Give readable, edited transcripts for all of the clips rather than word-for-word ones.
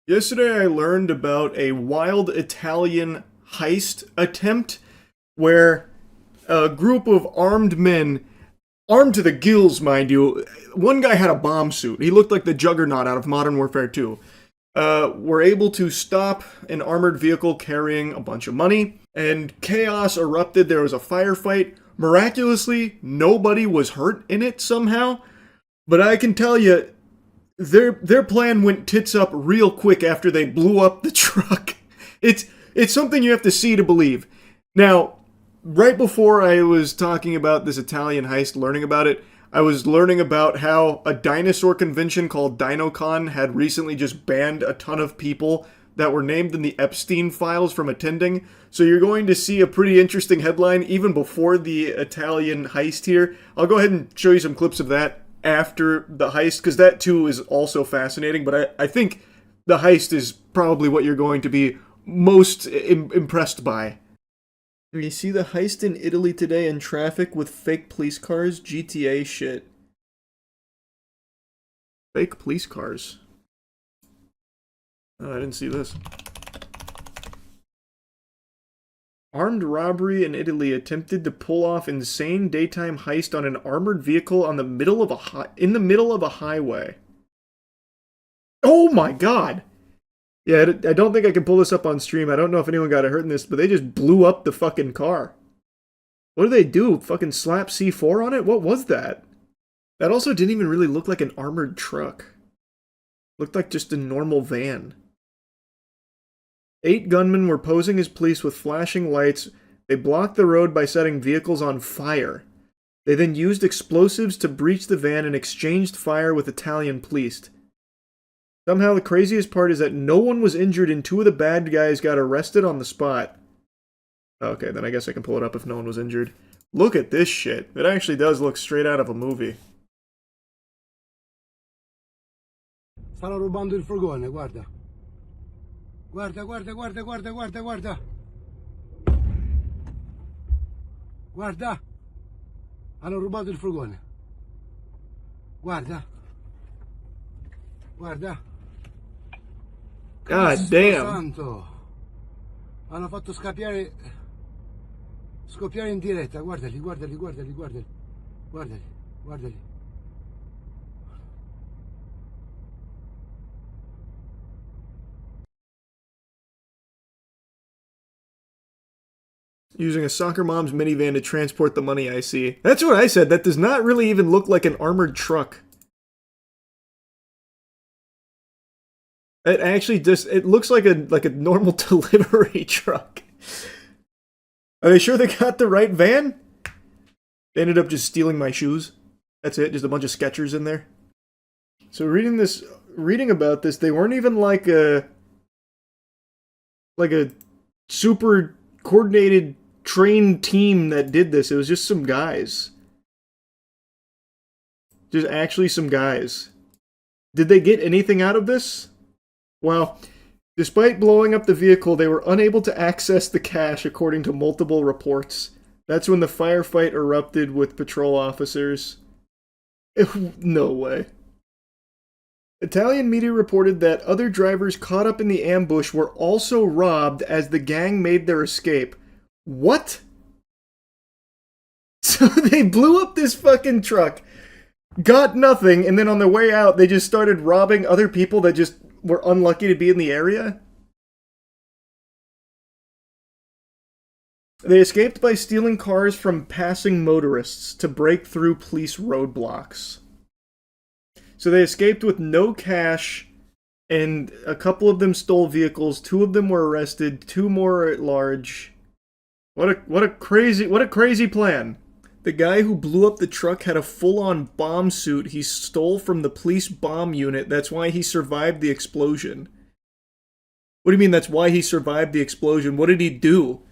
Yesterday I learned about a wild Italian heist attempt where a group of armed men, armed to the gills, mind you, one guy had a bomb suit. He looked like the Juggernaut out of Modern Warfare 2. Were able to stop an armored vehicle carrying a bunch of money, and chaos erupted. There was a firefight. Miraculously, nobody was hurt in it somehow. But I can tell you, their plan went tits up real quick after they blew up the truck. It's something you have to see to believe. Now, right before I was talking about this Italian heist, learning about it, I was learning about how a dinosaur convention called DinoCon had recently just banned a ton of people that were named in the Epstein files from attending. So you're going to see a pretty interesting headline even before the Italian heist here. I'll go ahead and show you some clips of that after the heist, because that too is also fascinating, but I think the heist is probably what you're going to be most impressed by. You see the heist in Italy today in traffic with fake police cars? GTA shit. Fake police cars. Oh, I didn't see this. Armed robbery in Italy attempted to pull off insane daytime heist on an armored vehicle on the middle of in the middle of a highway. Oh my god! Yeah, I don't think I can pull this up on stream. I don't know if anyone got hurt in this, but they just blew up the fucking car. What did they do? Fucking slap C4 on it? What was that? That also didn't even really look like an armored truck. Looked like just a normal van. 8 gunmen were posing as police with flashing lights. They blocked the road by setting vehicles on fire. They then used explosives to breach the van and exchanged fire with Italian police. Somehow the craziest part is that no one was injured and 2 of the bad guys got arrested on the spot. Okay, then I guess I can pull it up if no one was injured. Look at this shit. It actually does look straight out of a movie. Stanno rubando il furgone, guarda. Guarda, guarda, guarda, guarda, guarda, guarda. Guarda. Hanno rubato il furgone. Guarda. Guarda. God damn. Santo. Hanno fatto scoppiare in diretta. Guardali, guardali, guardali, guardali. Guardali, guardali. Using a soccer mom's minivan to transport the money, I see. That's what I said. That does not really even look like an armored truck. It actually just, it looks like a normal delivery truck. Are they sure they got the right van? They ended up just stealing my shoes. That's it, just a bunch of Skechers in there. So reading about this, they weren't even like a super coordinated trained team that did this. It was just some guys. Just actually some guys. Did they get anything out of this? Well, despite blowing up the vehicle, they were unable to access the cash according to multiple reports. That's when the firefight erupted with patrol officers. No way. Italian media reported that other drivers caught up in the ambush were also robbed as the gang made their escape. What? So they blew up this fucking truck, got nothing, and then on their way out, they just started robbing other people that just were unlucky to be in the area? They escaped by stealing cars from passing motorists to break through police roadblocks. So they escaped with no cash, and a couple of them stole vehicles. 2 of them were arrested. 2 more are at large. What a crazy plan. The guy who blew up the truck had a full-on bomb suit he stole from the police bomb unit. That's why he survived the explosion. What do you mean that's why he survived the explosion? What did he do?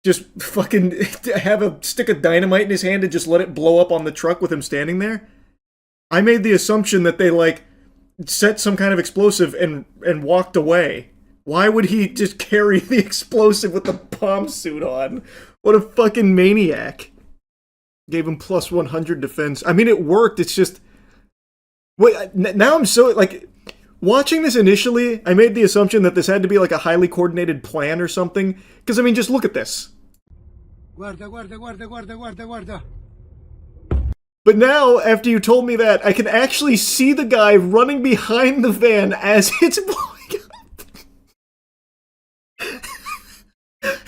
Just fucking have a stick of dynamite in his hand and just let it blow up on the truck with him standing there? I made the assumption that they, like, set some kind of explosive and walked away. Why would he just carry the explosive with the bomb suit on? What a fucking maniac. Gave him plus 100 defense. I mean, it worked. It's just... Wait, now I'm so, like... Watching this initially, I made the assumption that this had to be like a highly coordinated plan or something. Because, I mean, just look at this. Guarda, guarda, guarda, guarda, guarda, guarda. But now, after you told me that, I can actually see the guy running behind the van as it's blowing up.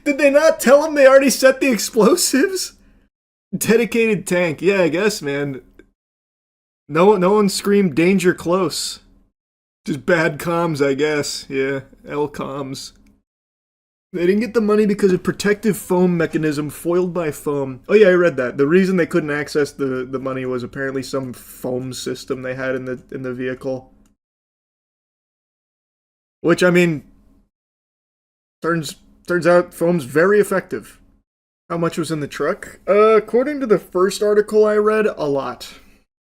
Did they not tell him they already set the explosives? Dedicated tank. Yeah, I guess, man. No one screamed danger close. Just bad comms, I guess. Yeah, L comms. They didn't get the money because of protective foam mechanism foiled by foam. Oh yeah, I read that. The reason they couldn't access the money was apparently some foam system they had in the vehicle. Which, I mean, turns out foam's very effective. How much was in the truck? According to the first article I read, a lot.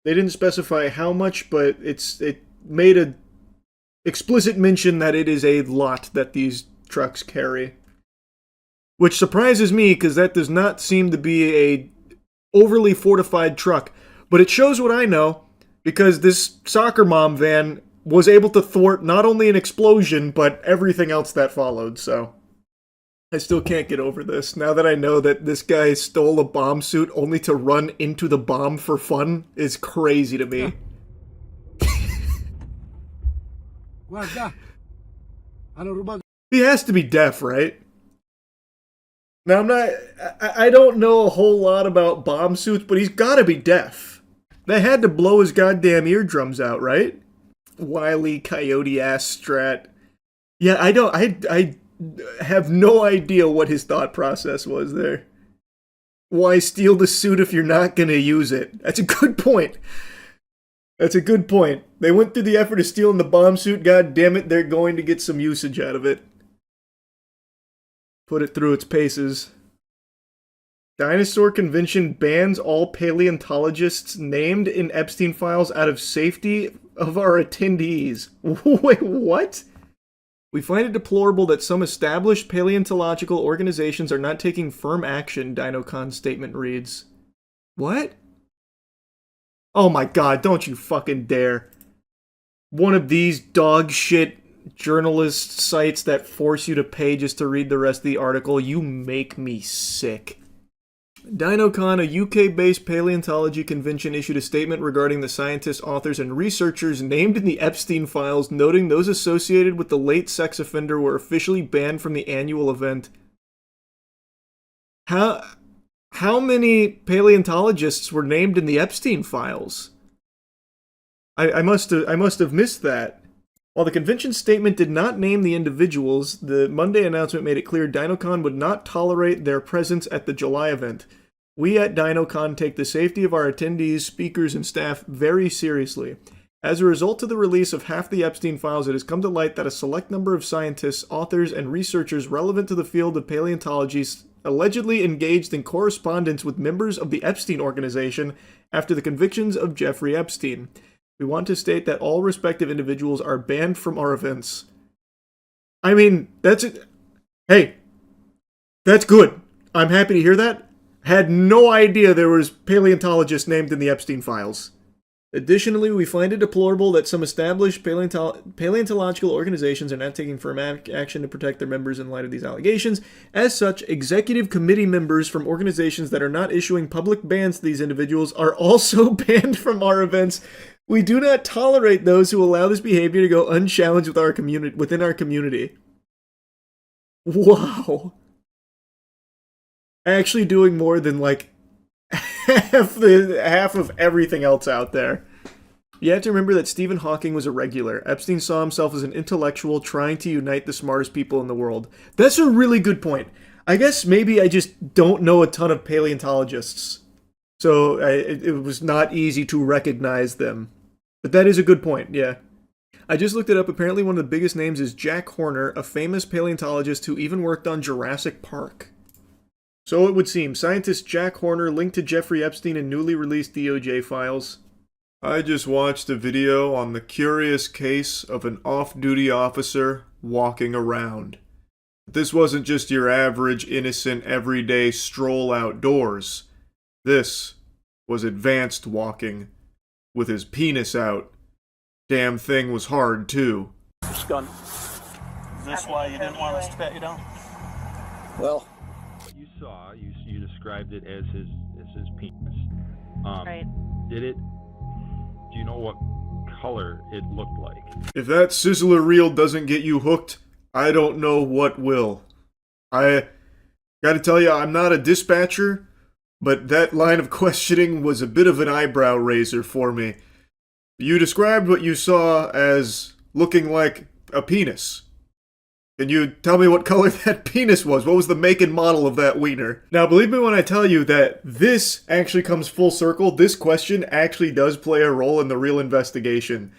They didn't specify how much, but it made a explicit mention that it is a lot that these trucks carry. Which surprises me, because that does not seem to be a overly fortified truck. But it shows what I know, because this soccer mom van was able to thwart not only an explosion, but everything else that followed, so... I still can't get over this. Now that I know that this guy stole a bomb suit only to run into the bomb for fun is crazy to me. Guarda. Hanno rubato. He has to be deaf, right? Now, I don't know a whole lot about bomb suits, but he's gotta be deaf. They had to blow his goddamn eardrums out, right? Wily coyote ass strat. Yeah, I have no idea what his thought process was there. Why steal the suit if you're not gonna use it? That's a good point. That's a good point. They went through the effort of stealing the bomb suit, god damn it, they're going to get some usage out of it. Put it through its paces. Dinosaur Convention bans all paleontologists named in Epstein files out of safety of our attendees. Wait, what? We find it deplorable that some established paleontological organizations are not taking firm action, DinoCon's statement reads. What? Oh my god, don't you fucking dare. One of these dog shit journalist sites that force you to pay just to read the rest of the article, you make me sick. DinoCon, a UK-based paleontology convention, issued a statement regarding the scientists, authors, and researchers named in the Epstein files, noting those associated with the late sex offender were officially banned from the annual event. How many paleontologists were named in the Epstein files? I must have missed that. While the convention statement did not name the individuals, the Monday announcement made it clear DinoCon would not tolerate their presence at the July event. We at DinoCon take the safety of our attendees, speakers, and staff very seriously. As a result of the release of half the Epstein files, it has come to light that a select number of scientists, authors, and researchers relevant to the field of paleontology allegedly engaged in correspondence with members of the Epstein organization after the convictions of Jeffrey Epstein. We want to state that all respective individuals are banned from our events. I mean, that's it. Hey, that's good. I'm happy to hear that. Had no idea there was paleontologists named in the Epstein files. Additionally, we find it deplorable that some established paleontological organizations are not taking firm action to protect their members in light of these allegations. As such, executive committee members from organizations that are not issuing public bans to these individuals are also banned from our events. We do not tolerate those who allow this behavior to go unchallenged within our community. Wow. Actually doing more than like half of everything else out there. You have to remember that Stephen Hawking was a regular. Epstein saw himself as an intellectual trying to unite the smartest people in the world. That's a really good point. I guess maybe I just don't know a ton of paleontologists. So it was not easy to recognize them. But that is a good point, yeah. I just looked it up. Apparently one of the biggest names is Jack Horner, a famous paleontologist who even worked on Jurassic Park. So it would seem. Scientist Jack Horner linked to Jeffrey Epstein in newly released DOJ files. I just watched a video on the curious case of an off-duty officer walking around. This wasn't just your average, innocent, everyday stroll outdoors. This was advanced walking, with his penis out, damn thing was hard, too. This gun. Is this why you didn't want us to pat you down? Well, What you saw, you described it as his penis. Right. Do you know what color it looked like? If that sizzler reel doesn't get you hooked, I don't know what will. I gotta tell you, I'm not a dispatcher, but that line of questioning was a bit of an eyebrow raiser for me. You described what you saw as looking like a penis. Can you tell me what color that penis was? What was the make and model of that wiener? Now, believe me when I tell you that this actually comes full circle. This question actually does play a role in the real investigation.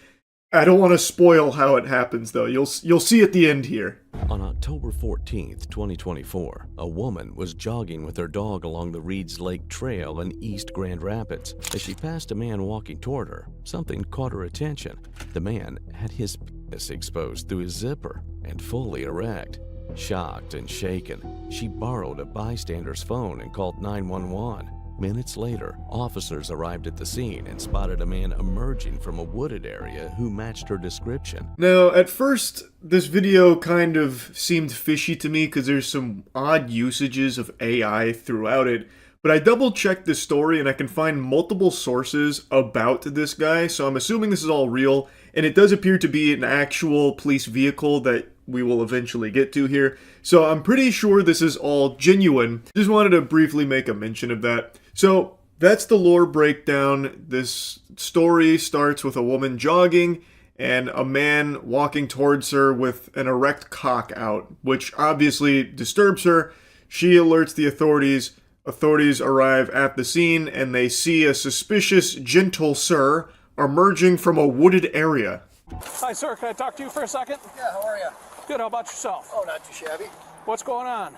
I don't want to spoil how it happens, though. You'll see at the end here. On October 14th, 2024, a woman was jogging with her dog along the Reeds Lake Trail in East Grand Rapids. As she passed a man walking toward her, something caught her attention. The man had his penis exposed through his zipper and fully erect. Shocked and shaken, she borrowed a bystander's phone and called 911. Minutes later, officers arrived at the scene and spotted a man emerging from a wooded area who matched her description. Now, at first, this video kind of seemed fishy to me because there's some odd usages of AI throughout it, but I double-checked this story and I can find multiple sources about this guy, so I'm assuming this is all real, and it does appear to be an actual police vehicle that we will eventually get to here, so I'm pretty sure this is all genuine. Just wanted to briefly make a mention of that. So, that's the lore breakdown. This story starts with a woman jogging and a man walking towards her with an erect cock out, which obviously disturbs her. She alerts the authorities. Authorities arrive at the scene and they see a suspicious gentle sir emerging from a wooded area. Hi, sir. Can I talk to you for a second? yeah, how are you? Good. How about yourself? Oh, not too shabby. What's going on?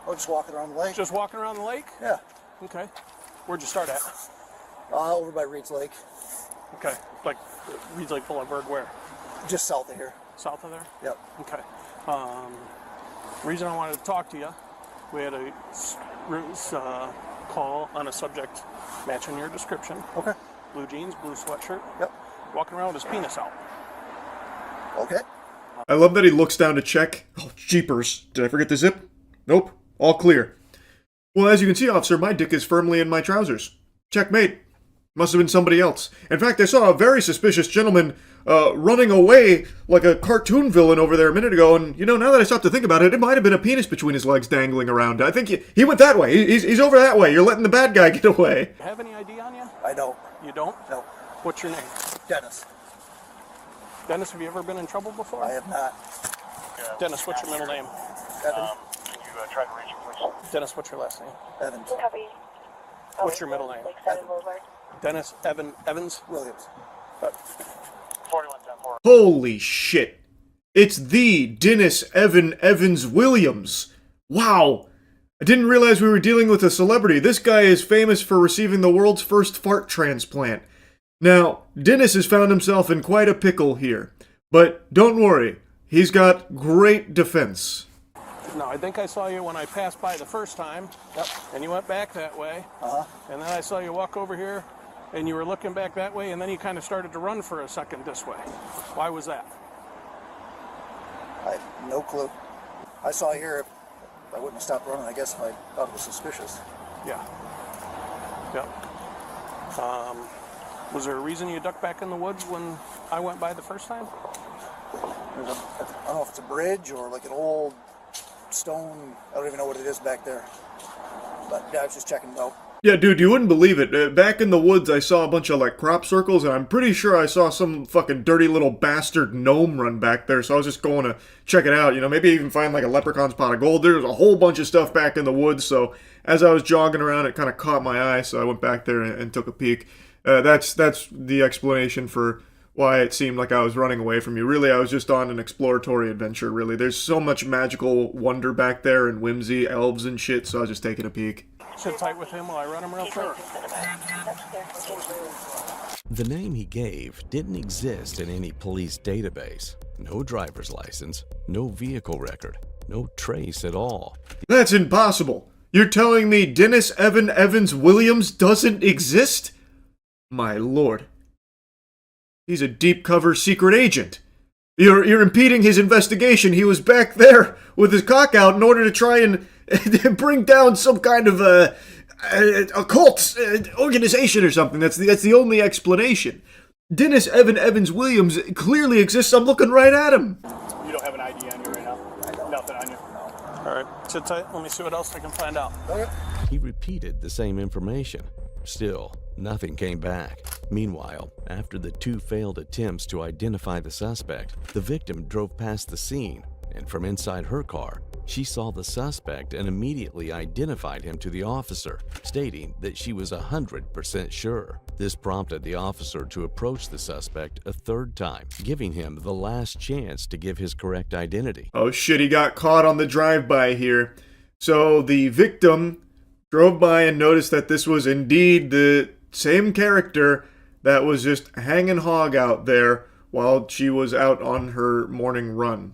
Oh, just walking around the lake. Just walking around the lake? Yeah, Okay. Where'd you start at? over by Reeds Lake, Okay. Like Reeds Lake Boulevard, where? just south of here. South of there? Yep. Okay. Reason I wanted to talk to you, we had a call on a subject matching your description. Okay. Blue jeans, blue sweatshirt, Yep. walking around with his penis out. Okay. I love that he looks down to check. Oh, jeepers. Did I forget the zip? Nope. All clear. Well, as you can see, officer, my dick is firmly in my trousers. Checkmate. Must have been somebody else. In fact, I saw a very suspicious gentleman running away like a cartoon villain over there a minute ago, and, you know, now that I stop to think about it, it might have been a penis between his legs dangling around. I think he went that way. He's over that way. You're letting the bad guy get away. Have any ID on you? I don't. You don't? No. What's your name? Dennis. Dennis, have you ever been in trouble before? I have not. Dennis, what's your middle name? Evan. Dennis, what's your last name? Evans. What's your middle name? Dennis Evans? Williams. 4110. Holy shit. It's the Dennis Evan Evans Williams. Wow. I didn't realize we were dealing with a celebrity. This guy is famous for receiving the world's first fart transplant. Now, Dennis has found himself in quite a pickle here. But don't worry, he's got great defense. No, I think I saw you when I passed by the first time. Yep. And you went back that way. Uh-huh. And then I saw you walk over here, and you were looking back that way, and then you kind of started to run for a second this way. Why was that? I have no clue. I saw you here. I wouldn't have stopped running, I guess, if I thought it was suspicious. Yeah. Yep. Was there a reason you ducked back in the woods when I went by the first time? There's I don't know if it's a bridge or like an old stone. I don't even know what it is back there. But yeah, I was just checking it out. Yeah, dude, you wouldn't believe it. Back in the woods, I saw a bunch of, like, crop circles, and I'm pretty sure I saw some fucking dirty little bastard gnome run back there, so I was just going to check it out, you know, maybe even find, like, a leprechaun's pot of gold. There's a whole bunch of stuff back in the woods, so as I was jogging around, it kind of caught my eye, so I went back there and took a peek. That's the explanation for why it seemed like I was running away from you. Really, I was just on an exploratory adventure, really. There's so much magical wonder back there and whimsy, elves and shit, so I was just taking a peek. Sit tight with him while I run him real quick. The name he gave didn't exist in any police database. No driver's license, no vehicle record, no trace at all. That's impossible. You're telling me Dennis Evan Evans Williams doesn't exist? My lord. He's a deep cover secret agent. You're impeding his investigation. He was back there with his cock out in order to try and bring down some kind of occult organization or something. That's the only explanation. Dennis Evan Evans Williams clearly exists. I'm looking right at him. You don't have an ID on you right now? Nothing on you? All right, sit tight. Let me see what else I can find out. He repeated the same information. Still, nothing came back. Meanwhile, after the 2 failed attempts to identify the suspect, the victim drove past the scene, and from inside her car, she saw the suspect and immediately identified him to the officer, stating that she was 100% sure. This prompted the officer to approach the suspect a 3rd time, giving him the last chance to give his correct identity. Oh shit, he got caught on the drive-by here. So the victim drove by and noticed that this was indeed the same character that was just hanging hog out there while she was out on her morning run.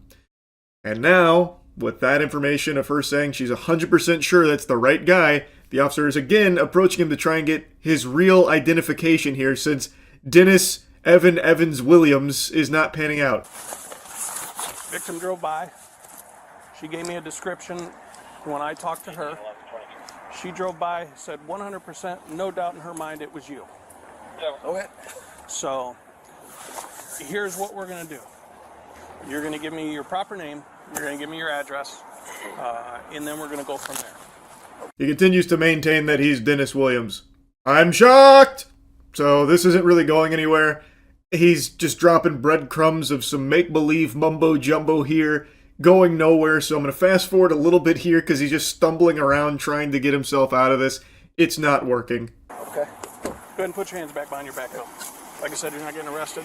And now, with that information of her saying she's 100% sure that's the right guy, the officer is again approaching him to try and get his real identification here, since Dennis Evan Evans Williams is not panning out. Victim drove by. She gave me a description when I talked to her. She drove by, said 100%, no doubt in her mind it was you. Okay. So, here's what we're going to do. You're going to give me your proper name, you're going to give me your address, and then we're going to go from there. He continues to maintain that he's Dennis Williams. I'm shocked! So this isn't really going anywhere. He's just dropping breadcrumbs of some make-believe mumbo-jumbo here, going nowhere. So I'm going to fast forward a little bit here because he's just stumbling around trying to get himself out of this. It's not working. Okay. Go ahead and put your hands back behind your back, though. Like I said, you're not getting arrested.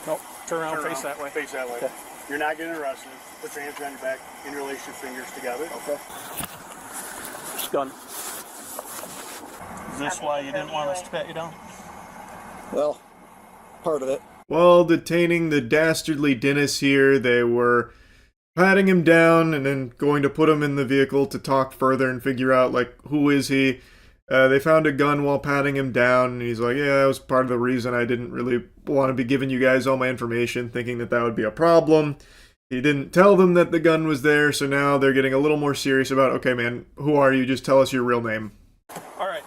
Nope. Turn around, face that way. Face that way. Okay. You're not getting arrested. Put your hands behind your back, interlace your fingers together. Okay. Gun. Is this why you didn't want us to pat you down? Well, part of it. While detaining the dastardly Dennis here, they were patting him down and then going to put him in the vehicle to talk further and figure out, like, who is he? They found a gun while patting him down, and he's like, yeah, that was part of the reason I didn't really want to be giving you guys all my information, thinking that that would be a problem. He didn't tell them that the gun was there, so now they're getting a little more serious about, okay, man, who are you? Just tell us your real name. All right.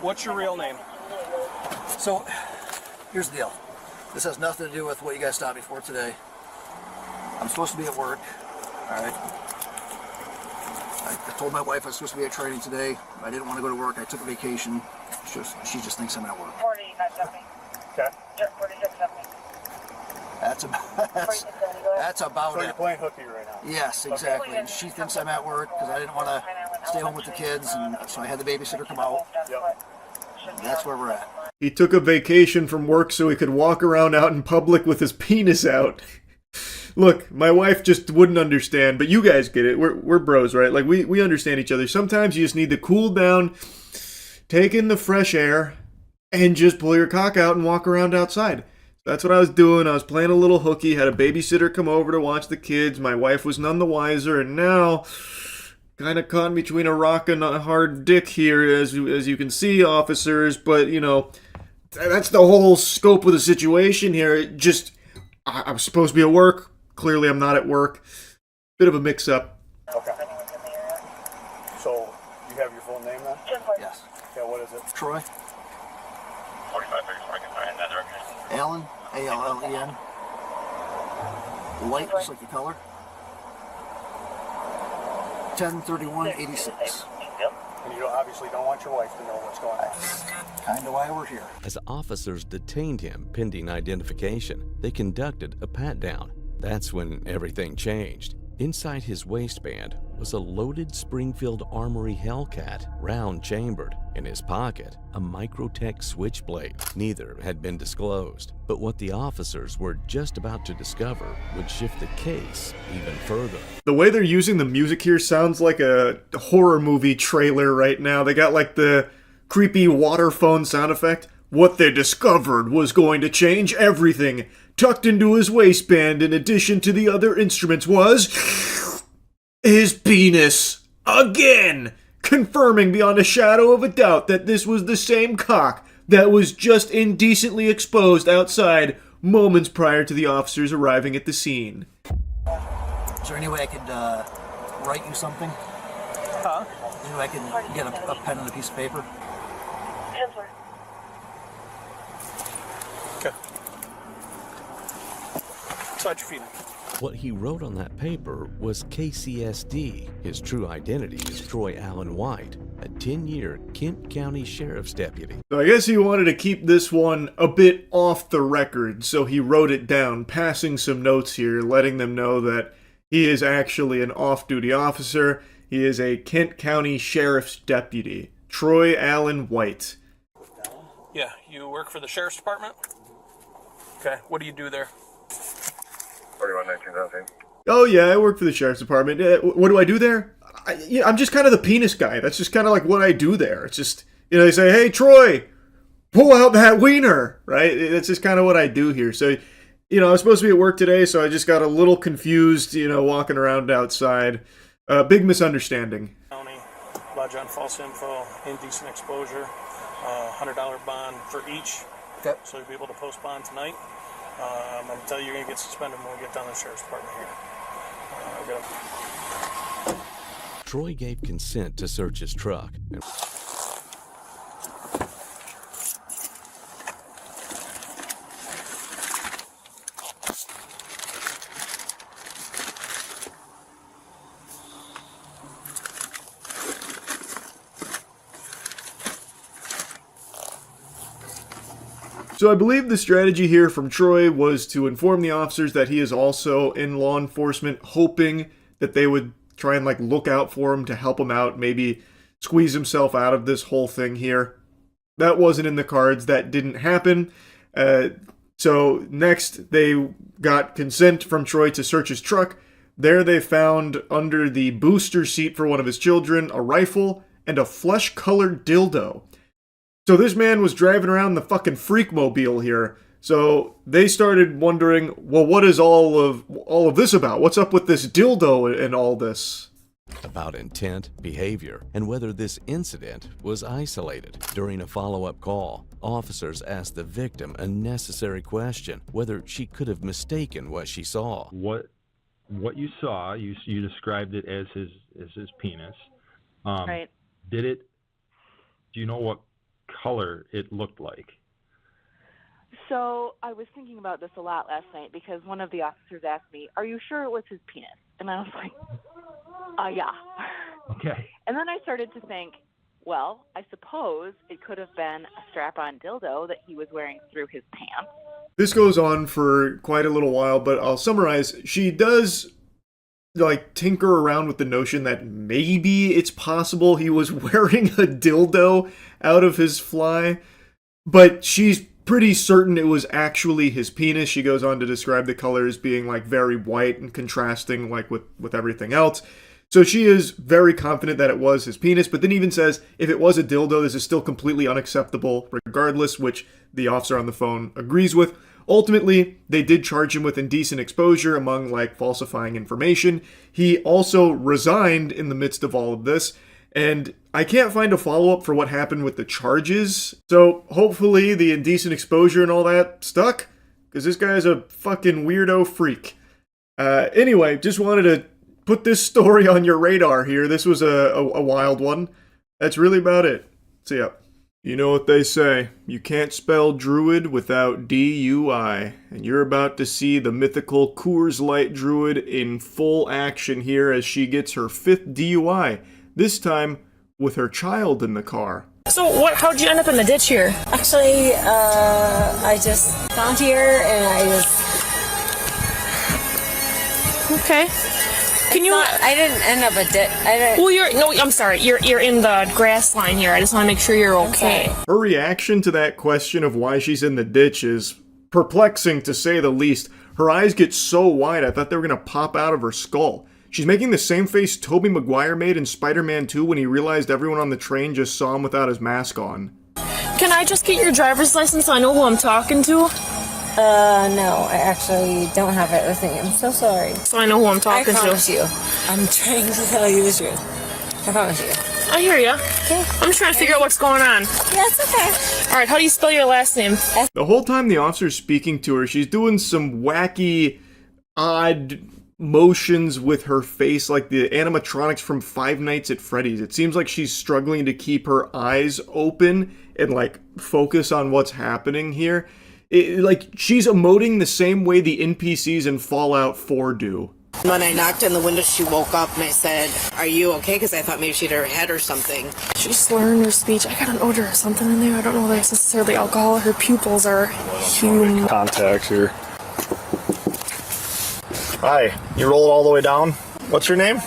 What's your real name? So, here's the deal. This has nothing to do with what you guys stopped me for today. I'm supposed to be at work. All right. I told my wife I was supposed to be at training today. I didn't want to go to work. I took a vacation. She just thinks I'm at work. 40, not something. Okay. 46 something. That's about So it. you're playing hooky right now? Yes, exactly. And she thinks I'm at work because I didn't want to stay home with the kids, and so I had the babysitter come out. That's where we're at. He took a vacation from work so he could walk around out in public with his penis out. Look, my wife just wouldn't understand, but you guys get it. We're bros, right? Like, we understand each other. Sometimes you just need to cool down, take in the fresh air, and just pull your cock out and walk around outside. That's what I was doing. I was playing a little hooky, had a babysitter come over to watch the kids. My wife was none the wiser, and now kind of caught between a rock and a hard dick here, as you can see, officers. But, you know, that's the whole scope of the situation here. It just, I'm supposed to be at work. Clearly, I'm not at work. Bit of a mix-up. Okay. So, you have your full name then? Yes. Yeah, what is it? Troy. 45 figures, I can find another record. Allen. A-L-L-E-N. White, just like the color. 10/31/86. And you obviously don't want your wife to know what's going on. Kind of why we're here. As officers detained him pending identification, they conducted a pat-down. That's when everything changed. Inside his waistband was a loaded Springfield Armory Hellcat, round-chambered. In his pocket, a Microtech switchblade. Neither had been disclosed, but what the officers were just about to discover would shift the case even further. The way they're using the music here sounds like a horror movie trailer right now. They got like the creepy water phone sound effect. What they discovered was going to change everything. Tucked into his waistband, in addition to the other instruments, was his penis. Again! Confirming beyond a shadow of a doubt that this was the same cock that was just indecently exposed outside moments prior to the officers arriving at the scene. Is there any way I could write you something? Huh? Any way I can get a pen and a piece of paper? Pencil. Okay. Slide your feet in. What he wrote on that paper was KCSD. His true identity is Troy Allen White, a 10-year Kent County Sheriff's deputy. So I guess he wanted to keep this one a bit off the record, so he wrote it down, passing some notes here, letting them know that he is actually an off-duty officer. He is a Kent County Sheriff's deputy, Troy Allen White. Yeah, you work for the Sheriff's Department? Okay, what do you do there? 4119, Oh yeah, I work for the Sheriff's Department. What do I do there? I'm just kind of the penis guy. That's just kind of like what I do there. It's just, they say, hey, Troy, pull out that wiener, right? That's just kind of what I do here. So, I was supposed to be at work today, so I just got a little confused, walking around outside. Big misunderstanding. County, lodge on false info, indecent exposure, $100 bond for each. Okay. So you'll be able to post bond tonight. I'm going to tell you you're going to get suspended when we get down to the Sheriff's Department here. Troy gave consent to search his truck. So I believe the strategy here from Troy was to inform the officers that he is also in law enforcement, hoping that they would try and look out for him to help him out, maybe squeeze himself out of this whole thing here. That wasn't in the cards. That didn't happen. So next they got consent from Troy to search his truck. There they found under the booster seat for one of his children a rifle and a flesh-colored dildo. So this man was driving around the fucking freak-mobile here. So they started wondering, well, what is all of this about? What's up with this dildo and all this? About intent, behavior, and whether this incident was isolated. During a follow-up call, officers asked the victim a necessary question, whether she could have mistaken what she saw. What you saw, you described it as his penis. Right. Do you know what color it looked like? So I was thinking about this a lot last night because one of the officers asked me, "Are you sure it was his penis?" And I was like, yeah. Okay. And then I started to think, well, I suppose it could have been a strap-on dildo that he was wearing through his pants. This goes on for quite a little while, but I'll summarize. She does tinker around with the notion that maybe it's possible he was wearing a dildo out of his fly, but she's pretty certain it was actually his penis. She goes on to describe the color as being very white and contrasting with everything else. So she is very confident that it was his penis, but then even says if it was a dildo, this is still completely unacceptable regardless, which the officer on the phone agrees with. Ultimately, they did charge him with indecent exposure among falsifying information. He also resigned in the midst of all of this, and I can't find a follow-up for what happened with the charges. So hopefully the indecent exposure and all that stuck, because this guy's a fucking weirdo freak. Anyway, just wanted to put this story on your radar here. This was a wild one. That's really about it. See ya. You know what they say, you can't spell druid without DUI, and you're about to see the mythical Coors Light druid in full action here as she gets her 5th DUI, this time with her child in the car. So how'd you end up in the ditch here? Actually, I just found here and I was... Okay. I didn't end up a ditch. Well, I'm sorry. You're in the grass line here. I just want to make sure you're okay. Her reaction to that question of why she's in the ditch is perplexing, to say the least. Her eyes get so wide, I thought they were going to pop out of her skull. She's making the same face Tobey Maguire made in Spider-Man 2 when he realized everyone on the train just saw him without his mask on. Can I just get your driver's license so I know who I'm talking to? No, I actually don't have it with me. I'm so sorry. So I know who I'm talking to. I promise you. I'm trying to tell you the truth. I promise you. I hear you. Okay. I'm just trying to figure out what's going on. Yeah, it's okay. All right, how do you spell your last name? The whole time the officer's speaking to her, she's doing some wacky, odd motions with her face, like the animatronics from Five Nights at Freddy's. It seems like she's struggling to keep her eyes open and, like, focus on what's happening here. Like, she's emoting the same way the NPCs in Fallout 4 do. When I knocked on the window, she woke up and I said, "Are you okay?" Because I thought maybe she'd hit her head or something. She's slurring her speech. I got an odor of something in there. I don't know whether it's necessarily alcohol. Her pupils are huge. Contacts here. Hi, you roll it all the way down. What's your name?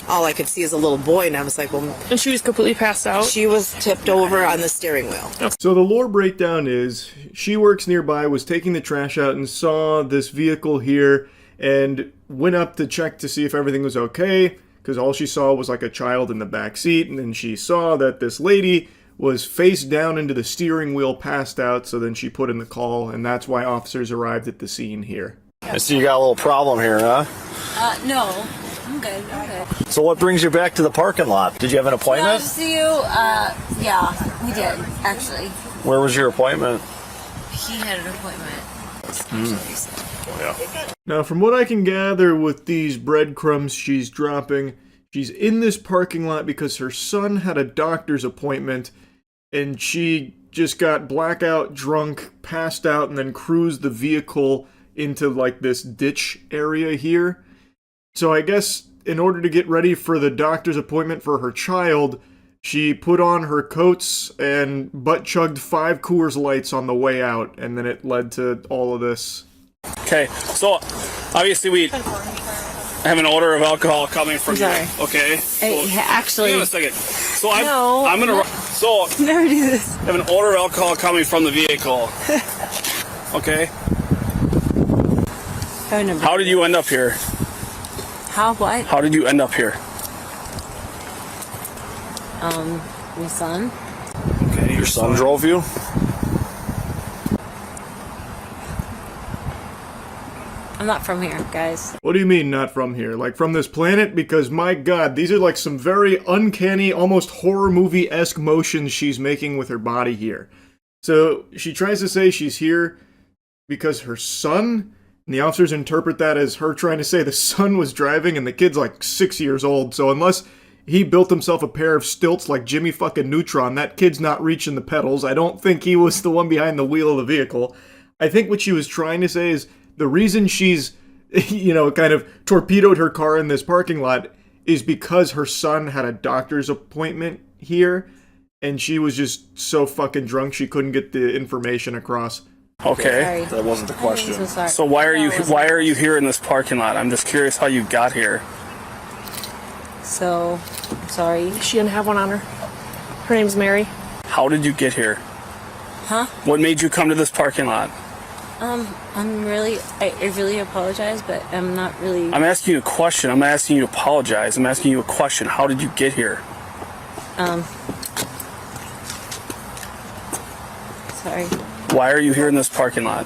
All I could see is a little boy, and I was like, well... And she was completely passed out? She was tipped over on the steering wheel. So the lore breakdown is, she works nearby, was taking the trash out and saw this vehicle here, and went up to check to see if everything was okay, because all she saw was like a child in the back seat, and then she saw that this lady was face down into the steering wheel, passed out, so then she put in the call, and that's why officers arrived at the scene here. I see you got a little problem here, huh? No. I'm good. So what brings you back to the parking lot? Did you have an appointment? To see you, yeah, we did, actually. Where was your appointment? He had an appointment. Yeah. Now, from what I can gather with these breadcrumbs she's dropping, she's in this parking lot because her son had a doctor's appointment, and she just got blackout drunk, passed out, and then cruised the vehicle into, like, this ditch area here. So I guess in order to get ready for the doctor's appointment for her child, she put on her coats and butt-chugged 5 Coors Lights on the way out, and then it led to all of this. Okay, so obviously we have an odor of alcohol coming from you. Okay. Hey, actually... Hang on a second. So No, I'm gonna... So... Never do this. I have an odor of alcohol coming from the vehicle. Okay. How did you end up here? How, what? How did you end up here? My son. Okay, Your son drove you? I'm not from here, guys. What do you mean, not from here? Like, from this planet? Because, my god, these are like some very uncanny, almost horror movie-esque motions she's making with her body here. So, she tries to say she's here because her son... And the officers interpret that as her trying to say the son was driving and the kid's like 6 years old. So unless he built himself a pair of stilts like Jimmy fucking Neutron, that kid's not reaching the pedals. I don't think he was the one behind the wheel of the vehicle. I think what she was trying to say is the reason she's, you know, kind of torpedoed her car in this parking lot is because her son had a doctor's appointment here. And she was just so fucking drunk she couldn't get the information across. Okay. That wasn't the question. I'm so sorry. So why are you here in this parking lot? I'm just curious how you got here. So, I'm sorry. She didn't have one on her. Her name's Mary. How did you get here? Huh? What made you come to this parking lot? I really apologize, but I'm not really... I'm asking you a question. I'm not asking you to apologize. I'm asking you a question. How did you get here? Sorry. Why are you here in this parking lot?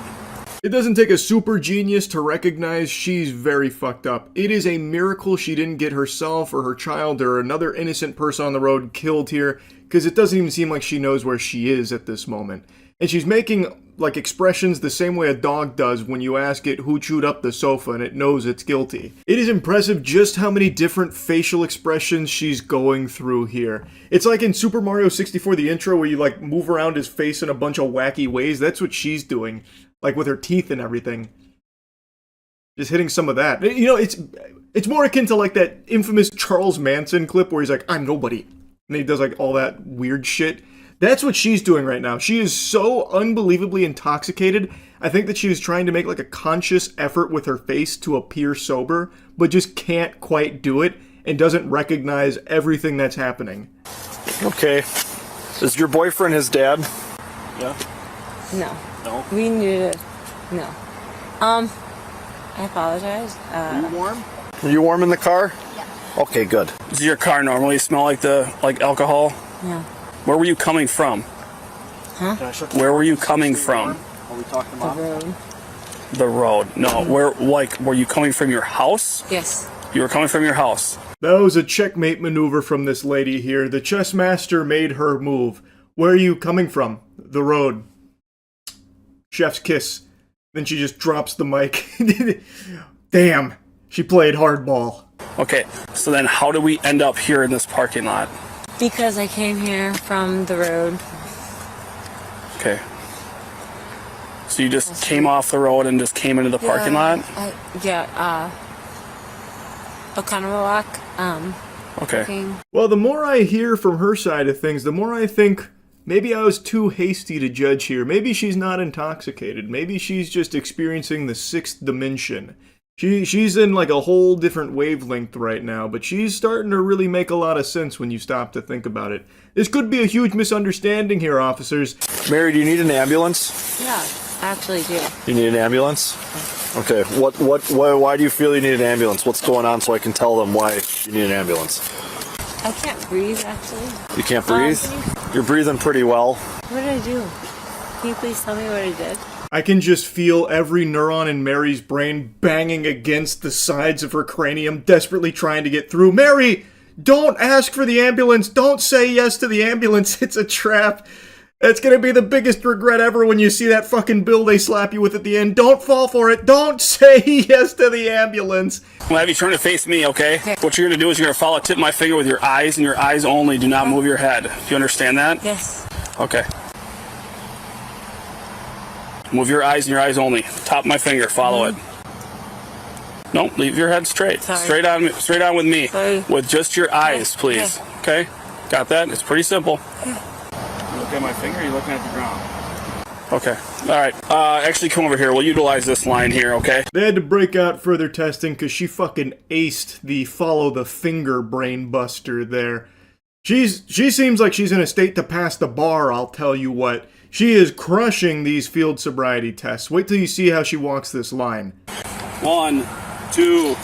It doesn't take a super genius to recognize she's very fucked up. It is a miracle she didn't get herself or her child or another innocent person on the road killed here, because it doesn't even seem like she knows where she is at this moment. And she's making, like, expressions the same way a dog does when you ask it who chewed up the sofa and it knows it's guilty. It is impressive just how many different facial expressions she's going through here. It's like in Super Mario 64, the intro, where you, like, move around his face in a bunch of wacky ways. That's what she's doing. Like, with her teeth and everything. Just hitting some of that. You know, it's more akin to, like, that infamous Charles Manson clip where he's like, I'm nobody. And he does, like, all that weird shit. That's what she's doing right now. She is so unbelievably intoxicated. I think that she was trying to make like a conscious effort with her face to appear sober, but just can't quite do it and doesn't recognize everything that's happening. Okay. Is your boyfriend his dad? Yeah. No. No. We knew it. No. I apologize. Are you warm? Are you warm in the car? Yeah. Okay, good. Does your car normally smell like alcohol? No. Where were you coming from? Huh? Where were you coming from? Are we talking The about? road. The road. No, were you coming from your house? Yes. You were coming from your house. That was a checkmate maneuver from this lady here. The chess master made her move. Where are you coming from? The road. Chef's kiss. Then she just drops the mic. Damn. She played hardball. Okay, so then how do we end up here in this parking lot? Because I came here from the road. Okay. So you just came off the road and just came into the parking lot? O'Connor walk. Okay. Well, the more I hear from her side of things, the more I think maybe I was too hasty to judge here. Maybe she's not intoxicated. Maybe she's just experiencing the sixth dimension. She's in like a whole different wavelength right now, but she's starting to really make a lot of sense when you stop to think about it. This could be a huge misunderstanding here, officers. Mary, do you need an ambulance? Yeah, I actually do. You need an ambulance? Okay. Why do you feel you need an ambulance? What's going on so I can tell them why you need an ambulance? I can't breathe, actually. You can't breathe? You're breathing pretty well. What did I do? Can you please tell me what I did? I can just feel every neuron in Mary's brain banging against the sides of her cranium, desperately trying to get through. Mary, don't ask for the ambulance. Don't say yes to the ambulance. It's a trap. It's gonna be the biggest regret ever when you see that fucking bill they slap you with at the end. Don't fall for it. Don't say yes to the ambulance. I'm gonna have you turn to face me, okay? What you're gonna do is you're gonna follow tip my finger with your eyes and your eyes only. Do not move your head. Do you understand that? Yes. Okay. Move your eyes and your eyes only. Top of my finger. Follow it. No, leave your head straight. Sorry. Straight on with me. Sorry. With just your eyes, please. Okay? Got that? It's pretty simple. Yeah. You look at my finger, or you looking at the ground? Okay. All right. Actually, come over here. We'll utilize this line here, okay? They had to break out further testing because she fucking aced the follow the finger brain buster there. She seems like she's in a state to pass the bar, I'll tell you what. She is crushing these field sobriety tests. Wait till you see how she walks this line. 1, 2,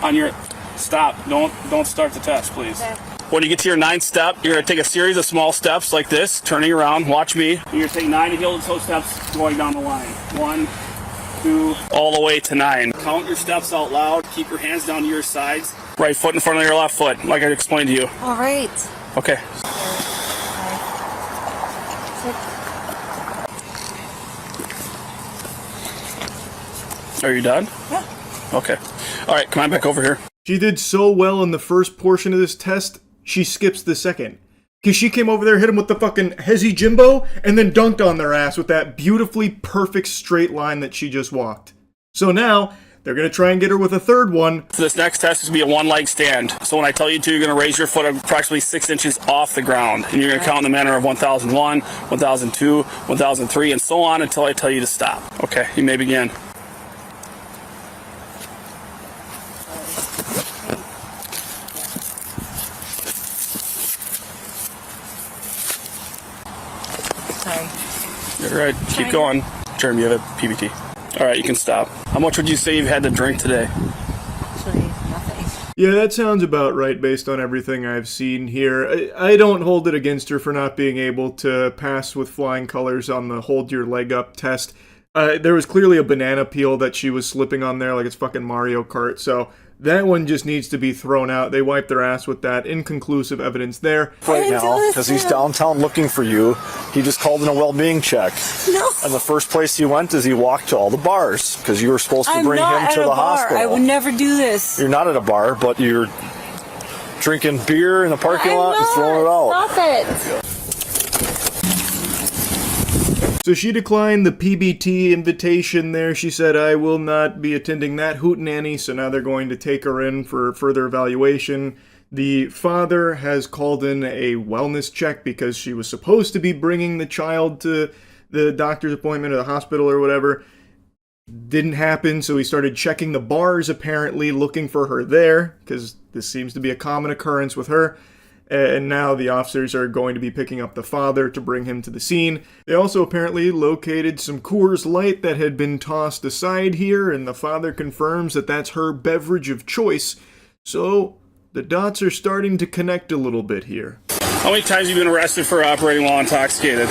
on your... Stop. Don't start the test, please. Okay. When you get to your 9th step, you're going to take a series of small steps like this, turning around. Watch me. You're going to take 9 heel-to-toe steps going down the line. 1, 2, all the way to 9. Count your steps out loud. Keep your hands down to your sides. Right foot in front of your left foot, like I explained to you. All right. Okay. Are you done? Yeah. Okay. All right, come on back over here. She did so well in the first portion of this test, she skips the second. Because she came over there, hit him with the fucking Hezzy Jimbo, and then dunked on their ass with that beautifully perfect straight line that she just walked. So now, they're going to try and get her with a third one. So this next test is going to be a one-leg stand. So when I tell you to, you're going to raise your foot approximately 6 inches off the ground. And you're going to count in the manner of 1001, 1002, 1003, and so on until I tell you to stop. Okay, you may begin. Sorry. You're right. Keep going. Jeremy, you have a PBT. All right, you can stop. How much would you say you've had to drink today? Actually, nothing. Yeah, that sounds about right based on everything I've seen here. I don't hold it against her for not being able to pass with flying colors on the hold your leg up test. There was clearly a banana peel that she was slipping on there like it's fucking Mario Kart, so that one just needs to be thrown out. They wiped their ass with that. Inconclusive evidence there. Right now, because he's downtown looking for you. He just called in a well-being check. No. And the first place he went is he walked to all the bars because you were supposed to bring him to the hospital. I would never do this. You're not at a bar, but you're drinking beer in the parking lot and throwing it out. Stop it. So she declined the PBT invitation there. She said, I will not be attending that hootenanny, so now they're going to take her in for further evaluation. The father has called in a wellness check because she was supposed to be bringing the child to the doctor's appointment or the hospital or whatever. Didn't happen, so he started checking the bars, apparently, looking for her there, because this seems to be a common occurrence with her. And now the officers are going to be picking up the father to bring him to the scene. They also apparently located some Coors Light that had been tossed aside here, and the father confirms that that's her beverage of choice. So the dots are starting to connect a little bit here. How many times have you been arrested for operating while intoxicated?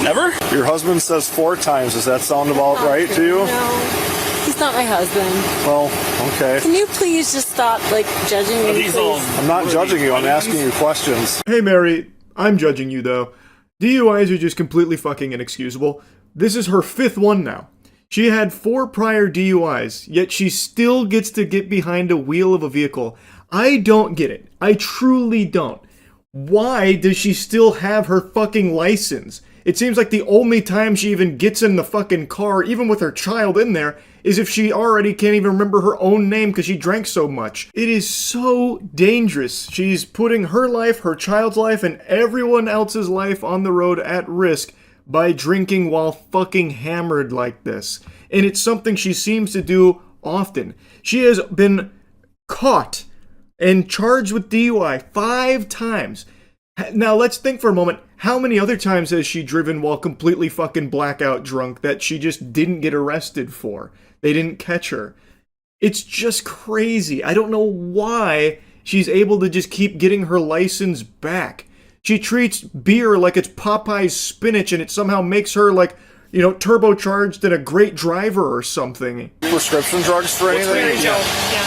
Never. Your husband says 4 times. Does that sound about right to you? No. He's not my husband. Well, okay. Can you please just stop, like, judging me, please? I'm not judging you. I'm asking you questions. Hey, Mary, I'm judging you, though. DUIs are just completely fucking inexcusable. This is her 5th one now. She had 4 prior DUIs, yet she still gets to get behind a wheel of a vehicle. I don't get it. I truly don't. Why does she still have her fucking license? It seems like the only time she even gets in the fucking car, even with her child in there, is if she already can't even remember her own name because she drank so much. It is so dangerous. She's putting her life, her child's life, and everyone else's life on the road at risk by drinking while fucking hammered like this. And it's something she seems to do often. She has been caught and charged with DUI 5 times. Now let's think for a moment, how many other times has she driven while completely fucking blackout drunk that she just didn't get arrested for? They didn't catch her. It's just crazy. I don't know why she's able to just keep getting her license back. She treats beer like it's Popeye's spinach and it somehow makes her like, you know, turbocharged and a great driver or something. Prescription drugs for anything? Yeah.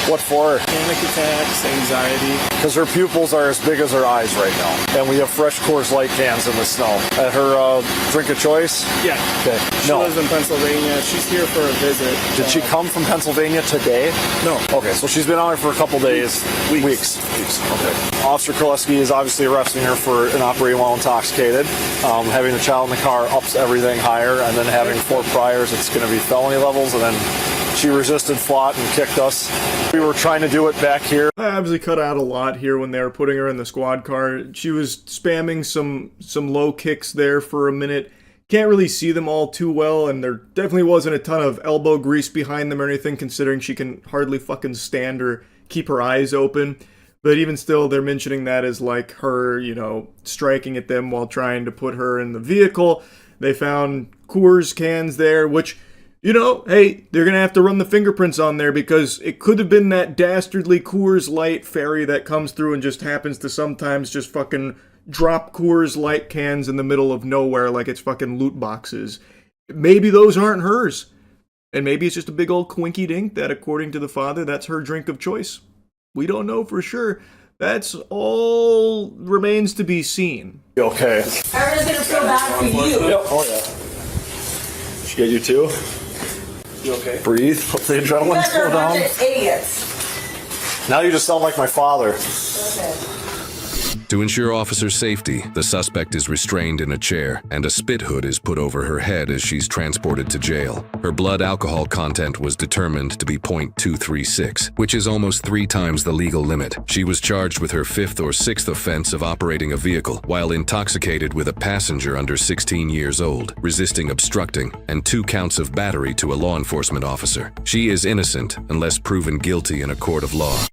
What for? Panic attacks, anxiety. Because her pupils are as big as her eyes right now. And we have fresh Coors Light cans in the snow. At her drink of choice? Yeah. Okay. She lives in Pennsylvania. She's here for a visit. Did she come from Pennsylvania today? No. Okay, so she's been out here for a couple days. Weeks. Okay. Officer Kraleski is obviously arresting her for an operating while intoxicated. Having the child in the car ups everything higher, and then having 4 priors, it's going to be felony levels, and then she resisted, fought, and kicked us. We were trying to do it back here. I obviously cut out a lot here when they were putting her in the squad car. She was spamming some low kicks there for a minute. Can't really see them all too well, and there definitely wasn't a ton of elbow grease behind them or anything, considering she can hardly fucking stand or keep her eyes open. But even still, they're mentioning that as like her, you know, striking at them while trying to put her in the vehicle. They found Coors cans there, which, you know, hey, they're going to have to run the fingerprints on there because it could have been that dastardly Coors Light ferry that comes through and just happens to sometimes just fucking drop Coors Light cans in the middle of nowhere like it's fucking loot boxes. Maybe those aren't hers. And maybe it's just a big old quinky dink that, according to the father, that's her drink of choice. We don't know for sure. That's all remains to be seen. Okay. I was gonna feel bad for you. Yep. Oh yeah. She get you too? You okay? Breathe. Let the adrenaline slow down. Idiots. Now you just sound like my father. Okay. To ensure officer safety, the suspect is restrained in a chair and a spit hood is put over her head as she's transported to jail. Her blood alcohol content was determined to be .236, which is almost 3 times the legal limit. She was charged with her 5th or 6th offense of operating a vehicle while intoxicated with a passenger under 16 years old, resisting obstructing, and 2 counts of battery to a law enforcement officer. She is innocent unless proven guilty in a court of law.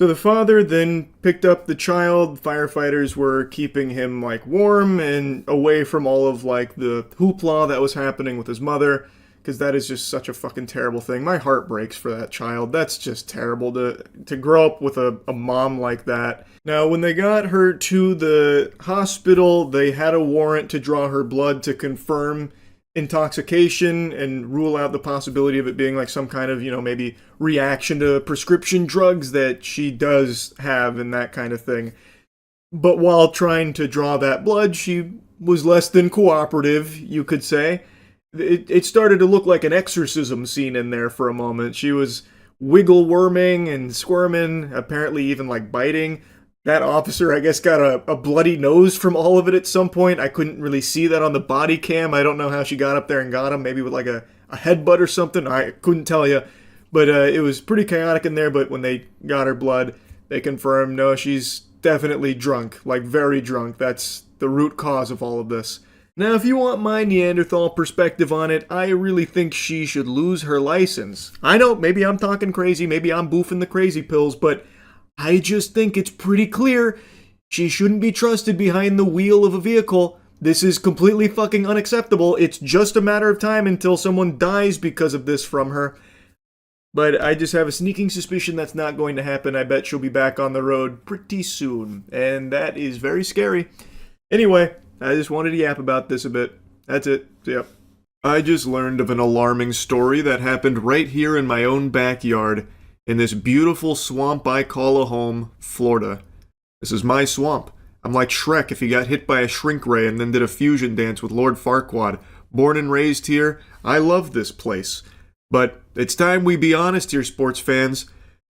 So the father then picked up the child. Firefighters were keeping him like warm and away from all of like the hoopla that was happening with his mother, because that is just such a fucking terrible thing. My heart breaks for that child. That's just terrible to grow up with a mom like that. Now, when they got her to the hospital, they had a warrant to draw her blood to confirm intoxication and rule out the possibility of it being like some kind of, you know, maybe reaction to prescription drugs that she does have and that kind of thing. But while trying to draw that blood, she was less than cooperative, you could say. It started to look like an exorcism scene in there for a moment. She was wiggle worming and squirming, apparently even like biting. That officer, I guess, got a bloody nose from all of it at some point. I couldn't really see that on the body cam. I don't know how she got up there and got him. Maybe with like a headbutt or something. I couldn't tell you. But it was pretty chaotic in there. But when they got her blood, they confirmed, no, she's definitely drunk. Like, very drunk. That's the root cause of all of this. Now, if you want my Neanderthal perspective on it, I really think she should lose her license. I know, maybe I'm talking crazy. Maybe I'm boofing the crazy pills. But I just think it's pretty clear she shouldn't be trusted behind the wheel of a vehicle. This is completely fucking unacceptable. It's just a matter of time until someone dies because of this from her. But I just have a sneaking suspicion that's not going to happen. I bet she'll be back on the road pretty soon. And that is very scary. Anyway, I just wanted to yap about this a bit. That's it. See ya. I just learned of an alarming story that happened right here in my own backyard in this beautiful swamp I call a home, Florida. This is my swamp. I'm like Shrek if he got hit by a shrink ray and then did a fusion dance with Lord Farquaad. Born and raised here, I love this place. But it's time we be honest here, sports fans.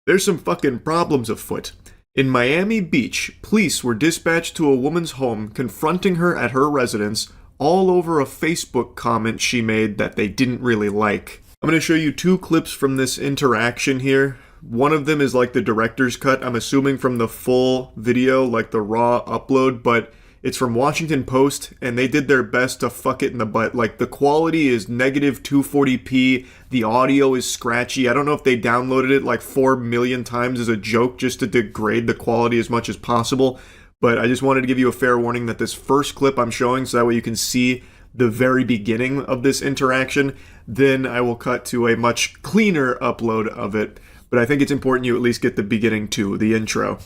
There's some fucking problems afoot. In Miami Beach, police were dispatched to a woman's home, confronting her at her residence, all over a Facebook comment she made that they didn't really like. I'm going to show you 2 clips from this interaction here. One of them is like the director's cut, I'm assuming from the full video, like the raw upload, but it's from Washington Post, and they did their best to fuck it in the butt. Like, the quality is negative 240p, the audio is scratchy. I don't know if they downloaded it like 4 million times as a joke just to degrade the quality as much as possible. But I just wanted to give you a fair warning that this first clip I'm showing, so that way you can see the very beginning of this interaction. Then I will cut to a much cleaner upload of it. But I think it's important you at least get the beginning too, the intro.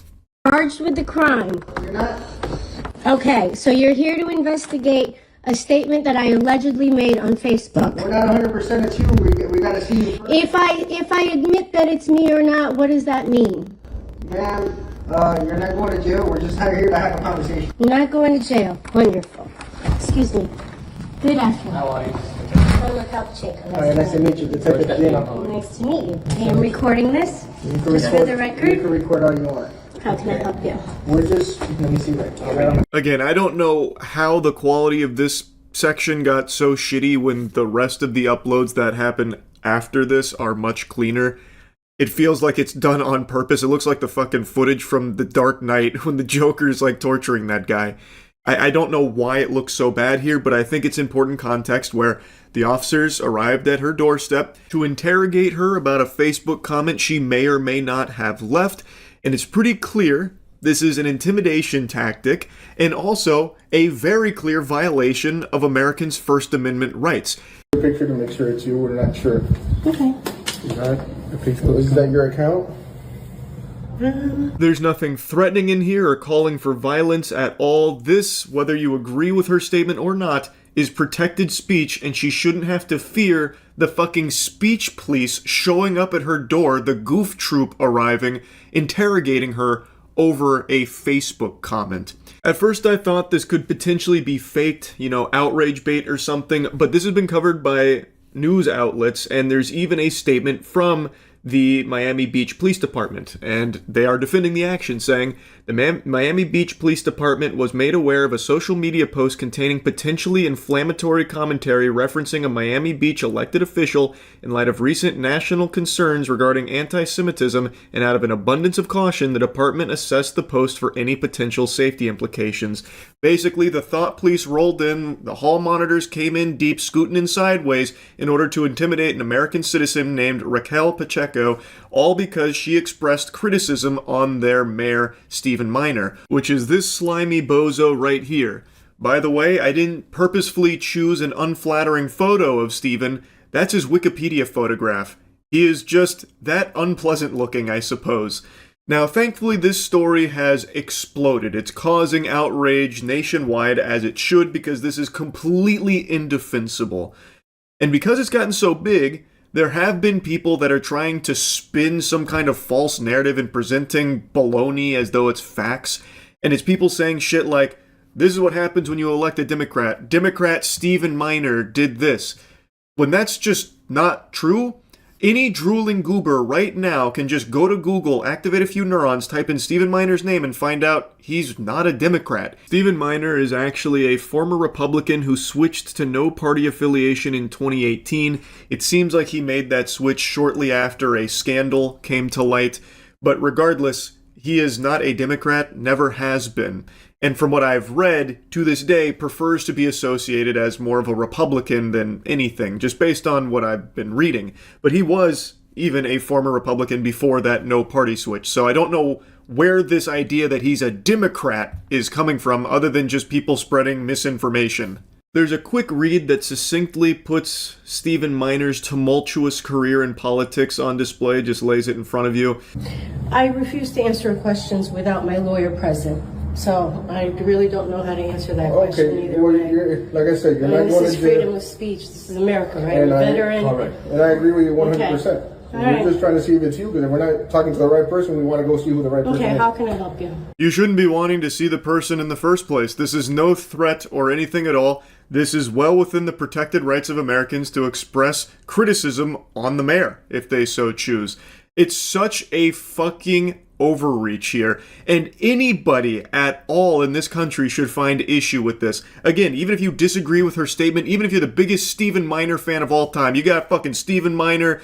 Charged with the crime. You're not. Okay, so you're here to investigate a statement that I allegedly made on Facebook. We're not 100% it's you. We gotta see you. If I admit that it's me or not, what does that mean? Ma'am, you're not going to jail. We're just here to have a conversation. You're not going to jail. Wonderful. Excuse me. Good afternoon. How are you? I'm a cop chick. Nice to meet you, Detective Gino. Nice to meet you. I am recording this. Just for the record. You can record all you want. How can I help you? We're just, let me see right. Again, I don't know how the quality of this section got so shitty when the rest of the uploads that happen after this are much cleaner. It feels like it's done on purpose. It looks like the fucking footage from The Dark Knight when the Joker's like torturing that guy. I don't know why it looks so bad here, but I think it's important context where the officers arrived at her doorstep to interrogate her about a Facebook comment she may or may not have left, and it's pretty clear this is an intimidation tactic and also a very clear violation of Americans' First Amendment rights. A picture to make sure it's you. We're not sure. Okay. Is that your account? There's nothing threatening in here or calling for violence at all. This, whether you agree with her statement or not, is protected speech, and she shouldn't have to fear the fucking speech police showing up at her door, the goof troop arriving, interrogating her over a Facebook comment. At first I thought this could potentially be faked, outrage bait or something, but this has been covered by news outlets, and there's even a statement from the Miami Beach Police Department, and they are defending the action, saying, the Miami Beach Police Department was made aware of a social media post containing potentially inflammatory commentary referencing a Miami Beach elected official in light of recent national concerns regarding anti-Semitism, and out of an abundance of caution, the department assessed the post for any potential safety implications. Basically, the thought police rolled in, the hall monitors came in deep, scooting in sideways, in order to intimidate an American citizen named Raquel Pacheco, all because she expressed criticism on their mayor, Stephen Miner, which is this slimy bozo right here. By the way, I didn't purposefully choose an unflattering photo of Stephen. That's his Wikipedia photograph. He is just that unpleasant looking, I suppose. Now, thankfully, this story has exploded. It's causing outrage nationwide, as it should, because this is completely indefensible. And because it's gotten so big, there have been people that are trying to spin some kind of false narrative and presenting baloney as though it's facts. And it's people saying shit like, this is what happens when you elect a Democrat. Democrat Stephen Miner did this. When that's just not true, any drooling goober right now can just go to Google, activate a few neurons, type in Stephen Miner's name, and find out he's not a Democrat. Stephen Miner is actually a former Republican who switched to no party affiliation in 2018. It seems like he made that switch shortly after a scandal came to light. But regardless, he is not a Democrat, never has been. And from what I've read, to this day, prefers to be associated as more of a Republican than anything, just based on what I've been reading. But he was even a former Republican before that no-party switch, so I don't know where this idea that he's a Democrat is coming from, other than just people spreading misinformation. There's a quick read that succinctly puts Stephen Miner's tumultuous career in politics on display, just lays it in front of you. I refuse to answer questions without my lawyer present. So I really don't know how to answer that question either. Well, way. like I said, you're not this going is to freedom jail. of speech. This is America, right? And A I- veteran. Correct. And I agree with you 100%. Okay. So All we're right. just trying to see if it's you, because if we're not talking to the right person, we want to go see who the right person Okay, is. how can I help you? You shouldn't be wanting to see the person in the first place. This is no threat or anything at all. This is well within the protected rights of Americans to express criticism on the mayor, if they so choose. It's such a fucking overreach here, and anybody at all in this country should find issue with this. Again, even if you disagree with her statement, even if you're the biggest Stephen Miner fan of all time, you got fucking Stephen Miner,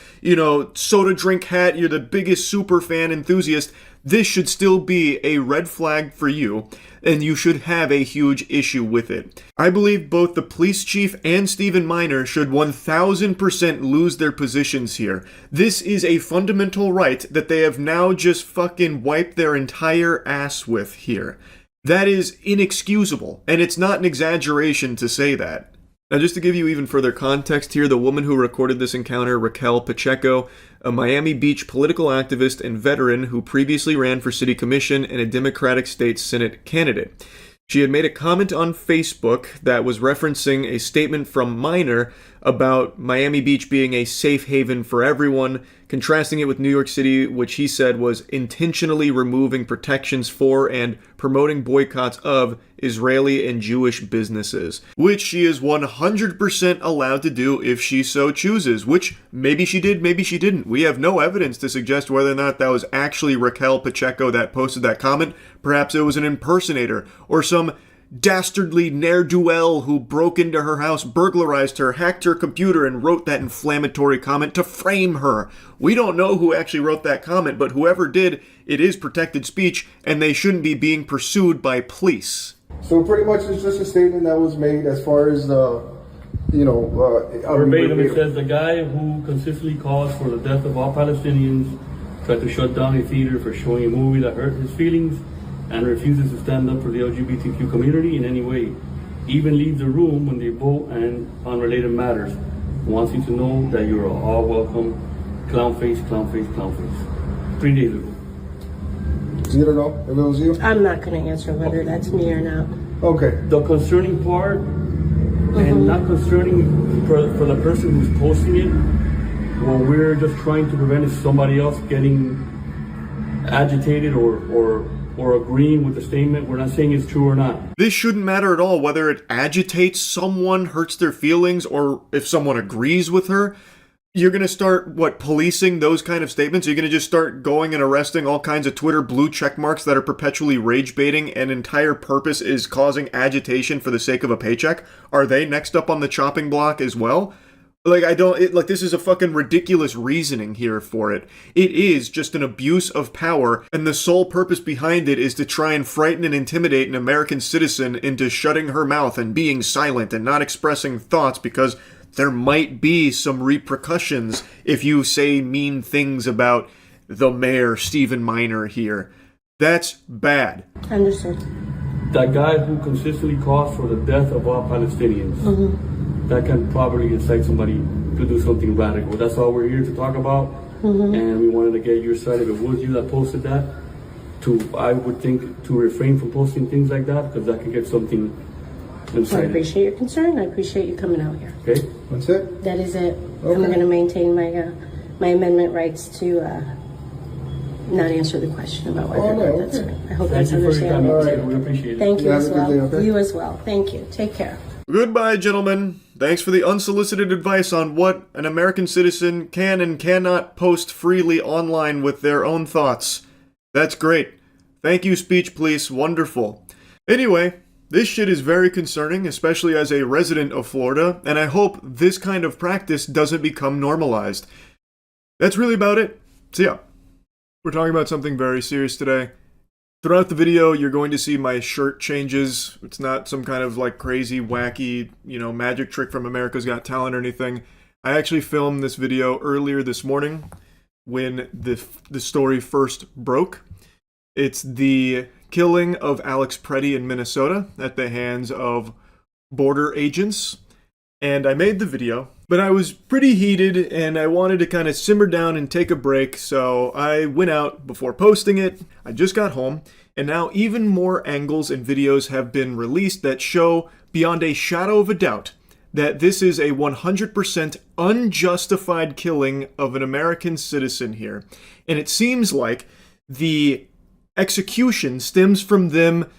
soda drink hat, you're the biggest super fan enthusiast, this should still be a red flag for you, and you should have a huge issue with it. I believe both the police chief and Stephen Miner should 1000% lose their positions here. This is a fundamental right that they have now just fucking wiped their entire ass with here. That is inexcusable, and it's not an exaggeration to say that. Now, just to give you even further context here, the woman who recorded this encounter, Raquel Pacheco, a Miami Beach political activist and veteran who previously ran for city commission and a Democratic state Senate candidate. She had made a comment on Facebook that was referencing a statement from Miner about Miami Beach being a safe haven for everyone, contrasting it with New York City, which he said was intentionally removing protections for and promoting boycotts of Israeli and Jewish businesses, which she is 100% allowed to do if she so chooses, which maybe she did, maybe she didn't. We have no evidence to suggest whether or not that was actually Raquel Pacheco that posted that comment. Perhaps it was an impersonator or some dastardly ne'er-do-well who broke into her house, burglarized her, hacked her computer, and wrote that inflammatory comment to frame her. We don't know who actually wrote that comment, but whoever did, it is protected speech, and they shouldn't be being pursued by police. So pretty much it's just a statement that was made as far as, verbatim, it says the guy who consistently calls for the death of all Palestinians tried to shut down a theater for showing a movie that hurt his feelings and refuses to stand up for the LGBTQ community in any way. Even leaves the room when they vote and on related matters. Wants you to know that you are all welcome. Clown face, clown face, clown face. 3 days ago. So you don't know if it was you? I'm not going to answer whether that's me or not. Okay. The concerning part, and not concerning for the person who's posting it, what we're just trying to prevent is somebody else getting agitated or agreeing with the statement. We're not saying it's true or not. This shouldn't matter at all whether it agitates someone, hurts their feelings, or if someone agrees with her. You're going to start, policing those kind of statements? You're going to just start going and arresting all kinds of Twitter blue check marks that are perpetually rage baiting and entire purpose is causing agitation for the sake of a paycheck? Are they next up on the chopping block as well? This is a fucking ridiculous reasoning here for it. It is just an abuse of power, and the sole purpose behind it is to try and frighten and intimidate an American citizen into shutting her mouth and being silent and not expressing thoughts because there might be some repercussions if you say mean things about the mayor, Stephen Miner, here. That's bad. Understood. That guy who consistently calls for the death of all Palestinians, that can probably incite somebody to do something radical. That's all we're here to talk about, and we wanted to get your side. If it was you that posted that, I would think to refrain from posting things like that, because that could get something incited. I appreciate your concern. I appreciate you coming out here. Okay? That's it? That is it. Okay. I'm going to maintain my amendment rights to not answer the question about whether or not that's right. I hope Thank that's you for your time. understandable. We appreciate it. Thank you Have as a good well. day, okay? You as well. Thank you. Take care. Goodbye, gentlemen. Thanks for the unsolicited advice on what an American citizen can and cannot post freely online with their own thoughts. That's great. Thank you, Speech Police. Wonderful. Anyway, this shit is very concerning, especially as a resident of Florida, and I hope this kind of practice doesn't become normalized. That's really about it. See ya. We're talking about something very serious today. Throughout the video, you're going to see my shirt changes. It's not some kind of crazy, wacky, magic trick from America's Got Talent or anything. I actually filmed this video earlier this morning when the story first broke. It's the killing of Alex Preddy in Minnesota at the hands of border agents. And I made the video, but I was pretty heated and I wanted to kind of simmer down and take a break, so I went out before posting it. I just got home And now even more angles and videos have been released that show beyond a shadow of a doubt that this is a 100% unjustified killing of an American citizen here. And it seems like the execution stems from them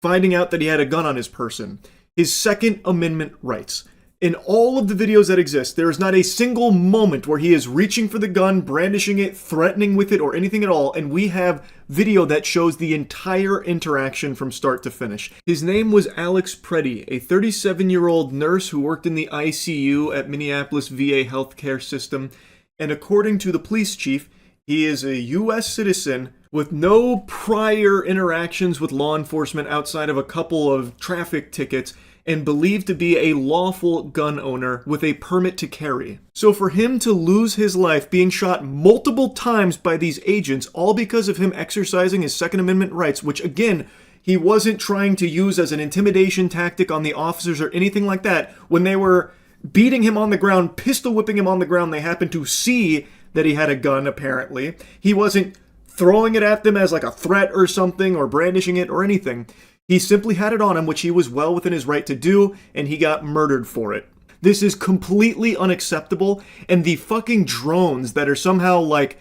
finding out that he had a gun on his person. His Second Amendment rights. In all of the videos that exist, there is not a single moment where he is reaching for the gun, brandishing it, threatening with it, or anything at all, and we have video that shows the entire interaction from start to finish. His name was Alex Preddy, a 37-year-old nurse who worked in the ICU at Minneapolis VA healthcare system, and according to the police chief, he is a U.S. citizen with no prior interactions with law enforcement outside of a couple of traffic tickets, and believed to be a lawful gun owner with a permit to carry. So for him to lose his life being shot multiple times by these agents, all because of him exercising his Second Amendment rights, which again, he wasn't trying to use as an intimidation tactic on the officers or anything like that. When they were beating him on the ground, pistol whipping him on the ground, they happened to see that he had a gun, apparently. He wasn't throwing it at them as like a threat or something, or brandishing it or anything. He simply had it on him, which he was well within his right to do, and he got murdered for it. This is completely unacceptable, and the fucking drones that are somehow like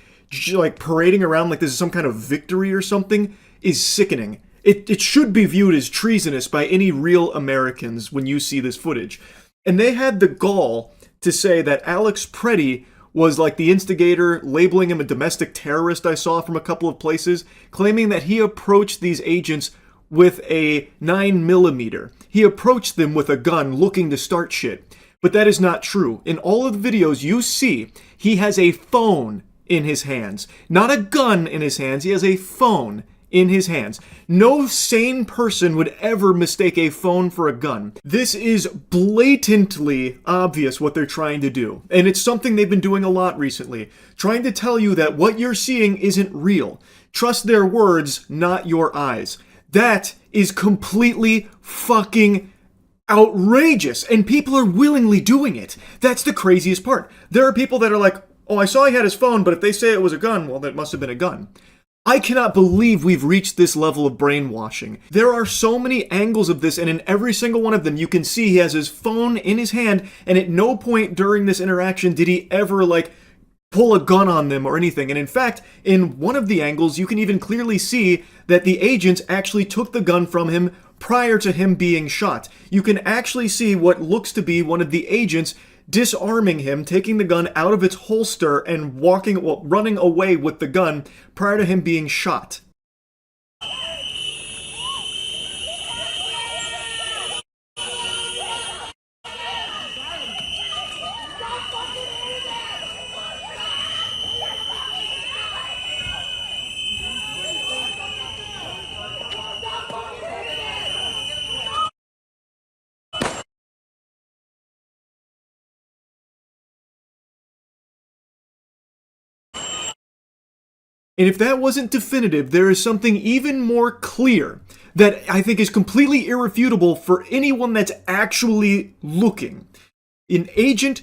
parading around like this is some kind of victory or something is sickening. It should be viewed as treasonous by any real Americans when you see this footage. And they had the gall to say that Alex Preddy was like the instigator, labeling him a domestic terrorist I saw from a couple of places, claiming that he approached these agents with a 9mm. He approached them with a gun looking to start shit. But that is not true. In all of the videos you see, he has a phone in his hands. Not a gun in his hands, he has a phone in his hands. No sane person would ever mistake a phone for a gun. This is blatantly obvious what they're trying to do. And it's something they've been doing a lot recently. Trying to tell you that what you're seeing isn't real. Trust their words, not your eyes. That is completely fucking outrageous, and people are willingly doing it. That's the craziest part. There are people that are like, oh, I saw he had his phone, but if they say it was a gun, well, that must have been a gun. I cannot believe we've reached this level of brainwashing. There are so many angles of this, and in every single one of them, you can see he has his phone in his hand, and at no point during this interaction did he ever, pull a gun on them or anything. And in fact, in one of the angles, you can even clearly see that the agents actually took the gun from him prior to him being shot. You can actually see what looks to be one of the agents disarming him, taking the gun out of its holster and running away with the gun prior to him being shot. And if that wasn't definitive, there is something even more clear that I think is completely irrefutable for anyone that's actually looking. An agent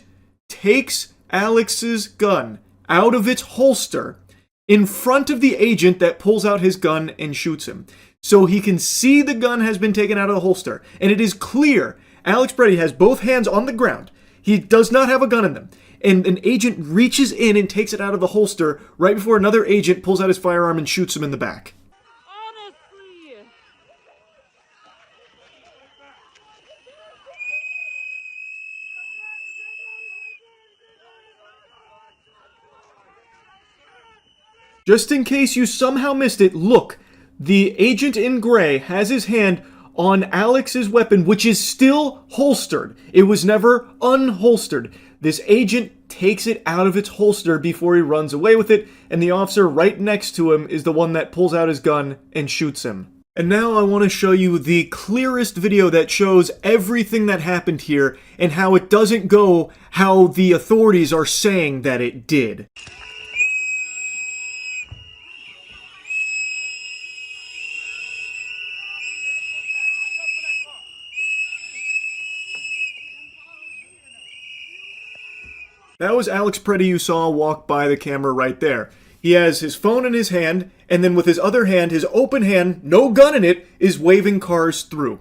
takes Alex's gun out of its holster in front of the agent that pulls out his gun and shoots him. So he can see the gun has been taken out of the holster. And it is clear Alex Preddy has both hands on the ground. He does not have a gun in them. And an agent reaches in and takes it out of the holster right before another agent pulls out his firearm and shoots him in the back. Just in case you somehow missed it, look, the agent in gray has his hand on Alex's weapon, which is still holstered. It was never unholstered. This agent takes it out of its holster before he runs away with it, and the officer right next to him is the one that pulls out his gun and shoots him. And now I want to show you the clearest video that shows everything that happened here and how it doesn't go how the authorities are saying that it did. That was Alex Preddy you saw walk by the camera right there. He has his phone in his hand, and then with his other hand, his open hand, no gun in it, is waving cars through.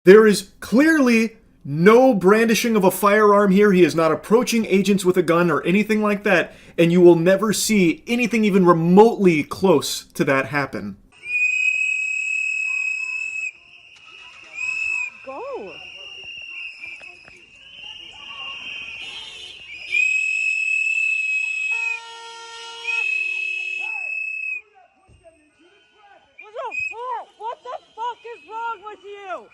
There is clearly no brandishing of a firearm here. He is not approaching agents with a gun or anything like that, and you will never see anything even remotely close to that happen. Go! What the fuck is wrong with you?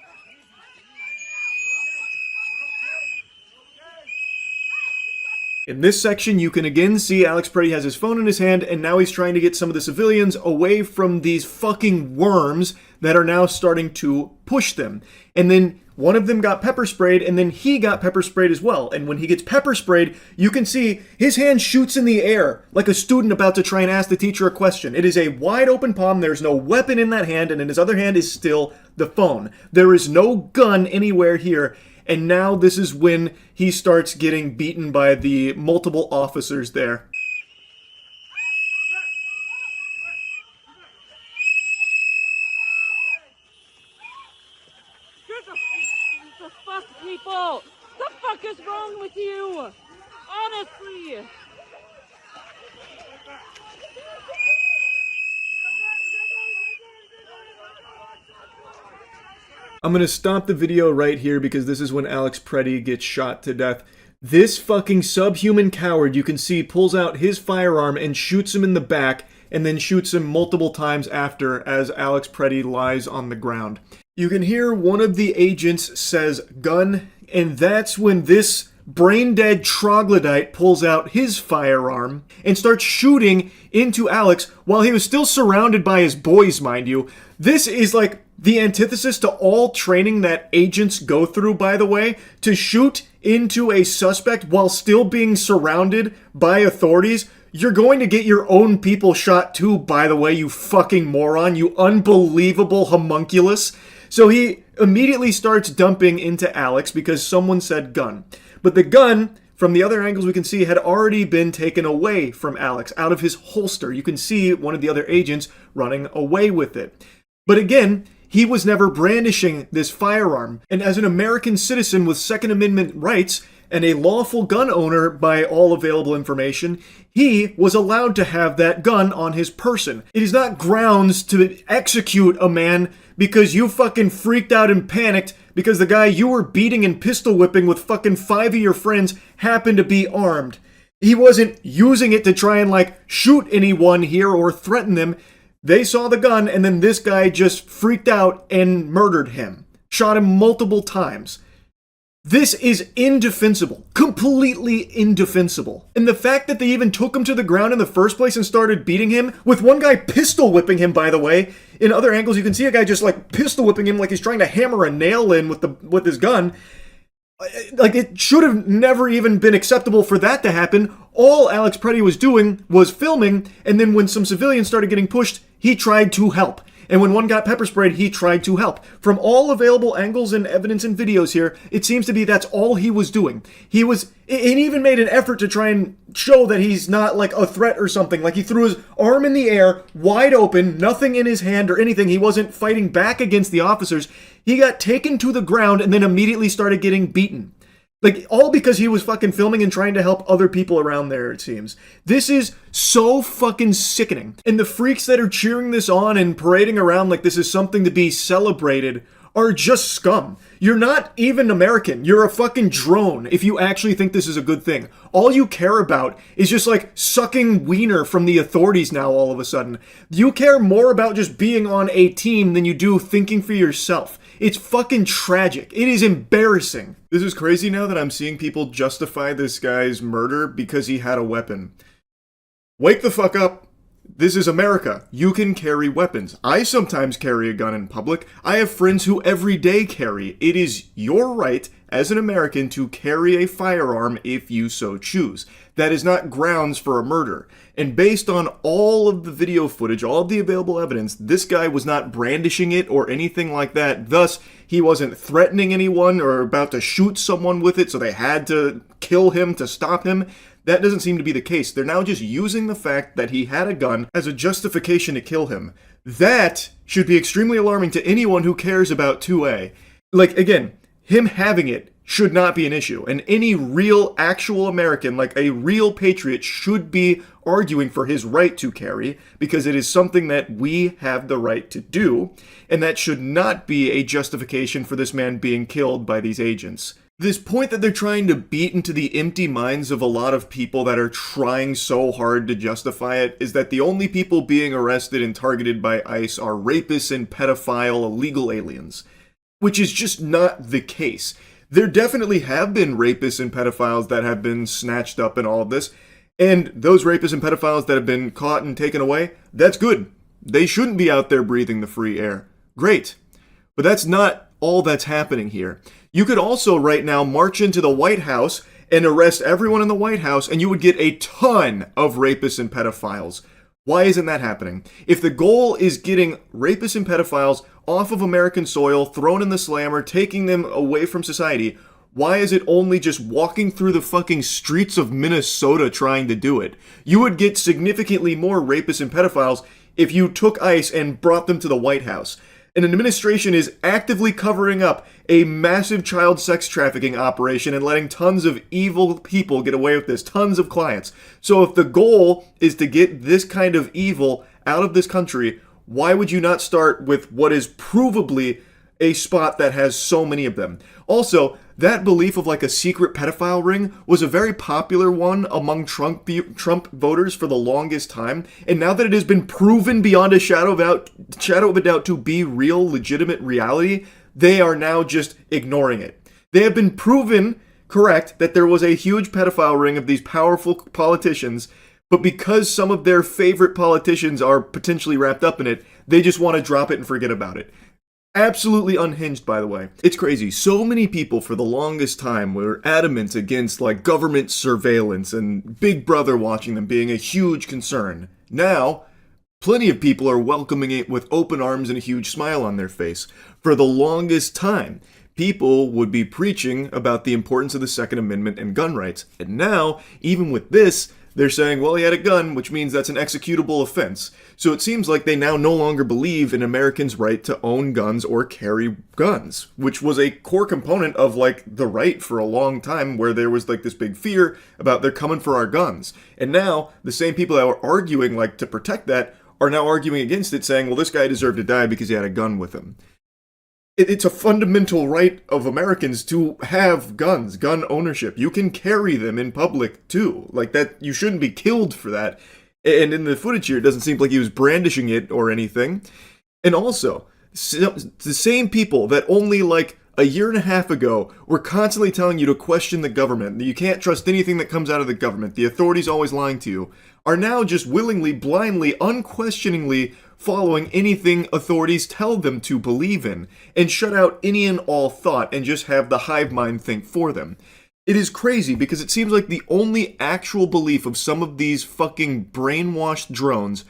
In this section, you can again see Alex Preddy has his phone in his hand, and now he's trying to get some of the civilians away from these fucking worms that are now starting to push them. And then one of them got pepper sprayed, and then he got pepper sprayed as well. And when he gets pepper sprayed, you can see his hand shoots in the air like a student about to try and ask the teacher a question. It is a wide open palm. There's no weapon in that hand, and in his other hand is still the phone. There is no gun anywhere here. And now this is when he starts getting beaten by the multiple officers there. The fuck, people? The fuck is wrong with you? Honestly. I'm gonna stop the video right here because this is when Alex Preddy gets shot to death. This fucking subhuman coward, you can see, pulls out his firearm and shoots him in the back, and then shoots him multiple times after as Alex Preddy lies on the ground. You can hear one of the agents says gun, and that's when this brain-dead troglodyte pulls out his firearm and starts shooting into Alex while he was still surrounded by his boys, mind you. This is like the antithesis to all training that agents go through, by the way, to shoot into a suspect while still being surrounded by authorities. You're going to get your own people shot too, by the way, you fucking moron, you unbelievable homunculus. So he immediately starts dumping into Alex because someone said gun. But the gun, from the other angles we can see, had already been taken away from Alex, out of his holster. You can see one of the other agents running away with it. But again, he was never brandishing this firearm. And as an American citizen with Second Amendment rights and a lawful gun owner by all available information, he was allowed to have that gun on his person. It is not grounds to execute a man because you fucking freaked out and panicked because the guy you were beating and pistol whipping with fucking 5 of your friends happened to be armed. He wasn't using it to try and like shoot anyone here or threaten them. They saw the gun, and then this guy just freaked out and murdered him. Shot him multiple times. This is indefensible. Completely indefensible. And the fact that they even took him to the ground in the first place and started beating him, with one guy pistol whipping him, by the way. In other angles, you can see a guy just like pistol whipping him like he's trying to hammer a nail in with his gun. Like, it should have never even been acceptable for that to happen. All Alex Preddy was doing was filming, and then when some civilians started getting pushed, he tried to help. And when one got pepper sprayed, he tried to help. From all available angles and evidence and videos here, it seems to be that's all he was doing. He even made an effort to try and show that he's not like a threat or something. Like he threw his arm in the air, wide open, nothing in his hand or anything. He wasn't fighting back against the officers. He got taken to the ground and then immediately started getting beaten. Like, all because he was fucking filming and trying to help other people around there, it seems. This is so fucking sickening. And the freaks that are cheering this on and parading around like this is something to be celebrated are just scum. You're not even American. You're a fucking drone if you actually think this is a good thing. All you care about is just like sucking wiener from the authorities now all of a sudden. You care more about just being on a team than you do thinking for yourself. It's fucking tragic. It is embarrassing. This is crazy now that I'm seeing people justify this guy's murder because he had a weapon. Wake the fuck up. This is America. You can carry weapons. I sometimes carry a gun in public. I have friends who every day carry. It is your right as an American to carry a firearm if you so choose. That is not grounds for a murder. And based on all of the video footage, all of the available evidence, this guy was not brandishing it or anything like that. Thus, he wasn't threatening anyone or about to shoot someone with it, so they had to kill him to stop him. That doesn't seem to be the case. They're now just using the fact that he had a gun as a justification to kill him. That should be extremely alarming to anyone who cares about 2A. Like, again, him having it should not be an issue. And any real, actual American, like a real patriot, should be arguing for his right to carry, because it is something that we have the right to do, and that should not be a justification for this man being killed by these agents. This point that they're trying to beat into the empty minds of a lot of people that are trying so hard to justify it is that the only people being arrested and targeted by ICE are rapists and pedophile illegal aliens, which is just not the case. There definitely have been rapists and pedophiles that have been snatched up in all of this, and those rapists and pedophiles that have been caught and taken away, that's good. They shouldn't be out there breathing the free air. Great. But that's not all that's happening here. You could also right now march into the White House and arrest everyone in the White House, and you would get a ton of rapists and pedophiles. Why isn't that happening? If the goal is getting rapists and pedophiles off of American soil, thrown in the slammer, taking them away from society, why is it only just walking through the fucking streets of Minnesota trying to do it? You would get significantly more rapists and pedophiles if you took ICE and brought them to the White House. An administration is actively covering up a massive child sex trafficking operation and letting tons of evil people get away with this, tons of clients. So if the goal is to get this kind of evil out of this country, why would you not start with what is provably a spot that has so many of them? Also, that belief of like a secret pedophile ring was a very popular one among Trump voters for the longest time, and now that it has been proven beyond a shadow of a doubt to be real, legitimate reality, they are now just ignoring it. They have been proven correct that there was a huge pedophile ring of these powerful politicians, but because some of their favorite politicians are potentially wrapped up in it, they just want to drop it and forget about it. Absolutely unhinged, by the way. It's crazy. So many people for the longest time were adamant against like government surveillance and Big Brother watching them being a huge concern. Now, plenty of people are welcoming it with open arms and a huge smile on their face. For the longest time, people would be preaching about the importance of the Second Amendment and gun rights. And now, even with this, they're saying, well, he had a gun, which means that's an executable offense. So it seems like they now no longer believe in Americans' right to own guns or carry guns, which was a core component of like the right for a long time, where there was like this big fear about they're coming for our guns. And now the same people that were arguing like to protect that are now arguing against it, saying, well, this guy deserved to die because he had a gun with him. It's a fundamental right of Americans to have guns, gun ownership. You can carry them in public too. Like that, you shouldn't be killed for that. And in the footage here, it doesn't seem like he was brandishing it or anything. And also, the same people that only like a year and a half ago were constantly telling you to question the government, that you can't trust anything that comes out of the government, the authorities always lying to you, are now just willingly, blindly, unquestioningly following anything authorities tell them to believe in, and shut out any and all thought and just have the hive mind think for them. It is crazy because it seems like the only actual belief of some of these fucking brainwashed drones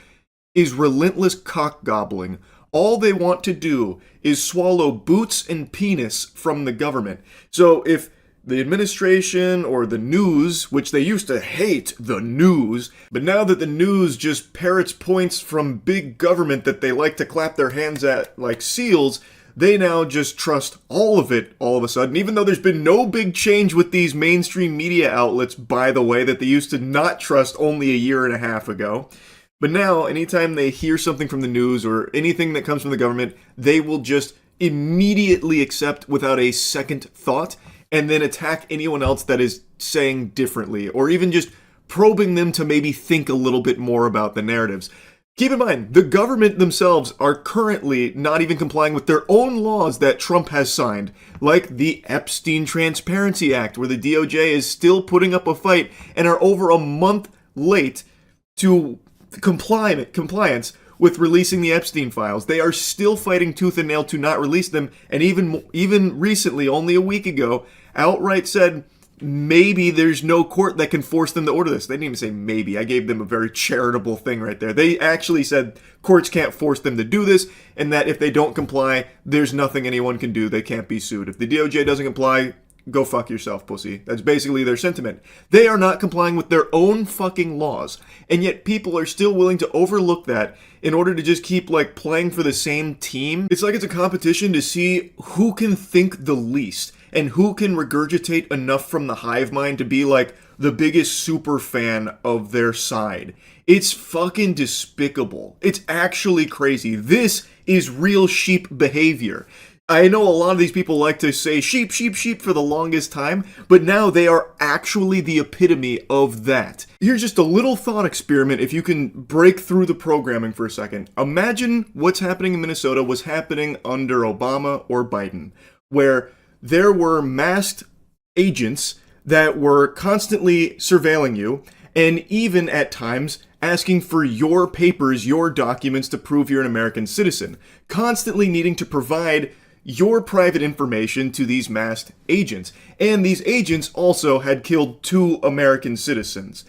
is relentless cock gobbling. All they want to do is swallow boots and penis from the government. So if the administration or the news, which they used to hate the news, but now that the news just parrots points from big government that they like to clap their hands at like seals, they now just trust all of it all of a sudden, even though there's been no big change with these mainstream media outlets, by the way, that they used to not trust only a year and a half ago. But now, anytime they hear something from the news or anything that comes from the government, they will just immediately accept without a second thought, and then attack anyone else that is saying differently, or even just probing them to maybe think a little bit more about the narratives. Keep in mind, the government themselves are currently not even complying with their own laws that Trump has signed, like the Epstein Transparency Act, where the DOJ is still putting up a fight and are over a month late to compliance with releasing the Epstein files. They are still fighting tooth and nail to not release them, and even recently, only a week ago, outright said maybe there's no court that can force them to order this. They didn't even say maybe. I gave them a very charitable thing right there. They actually said courts can't force them to do this, and that if they don't comply, there's nothing anyone can do. They can't be sued. If the DOJ doesn't comply, go fuck yourself, pussy. That's basically their sentiment. They are not complying with their own fucking laws, and yet people are still willing to overlook that in order to just keep, like, playing for the same team. It's like it's a competition to see who can think the least, and who can regurgitate enough from the hive mind to be, like, the biggest super fan of their side. It's fucking despicable. It's actually crazy. This is real sheep behavior. I know a lot of these people like to say sheep, sheep, sheep for the longest time, but now they are actually the epitome of that. Here's just a little thought experiment if you can break through the programming for a second. Imagine what's happening in Minnesota was happening under Obama or Biden, where there were masked agents that were constantly surveilling you, and even at times asking for your papers, your documents to prove you're an American citizen, constantly needing to provide your private information to these masked agents. And these agents also had killed 2 American citizens.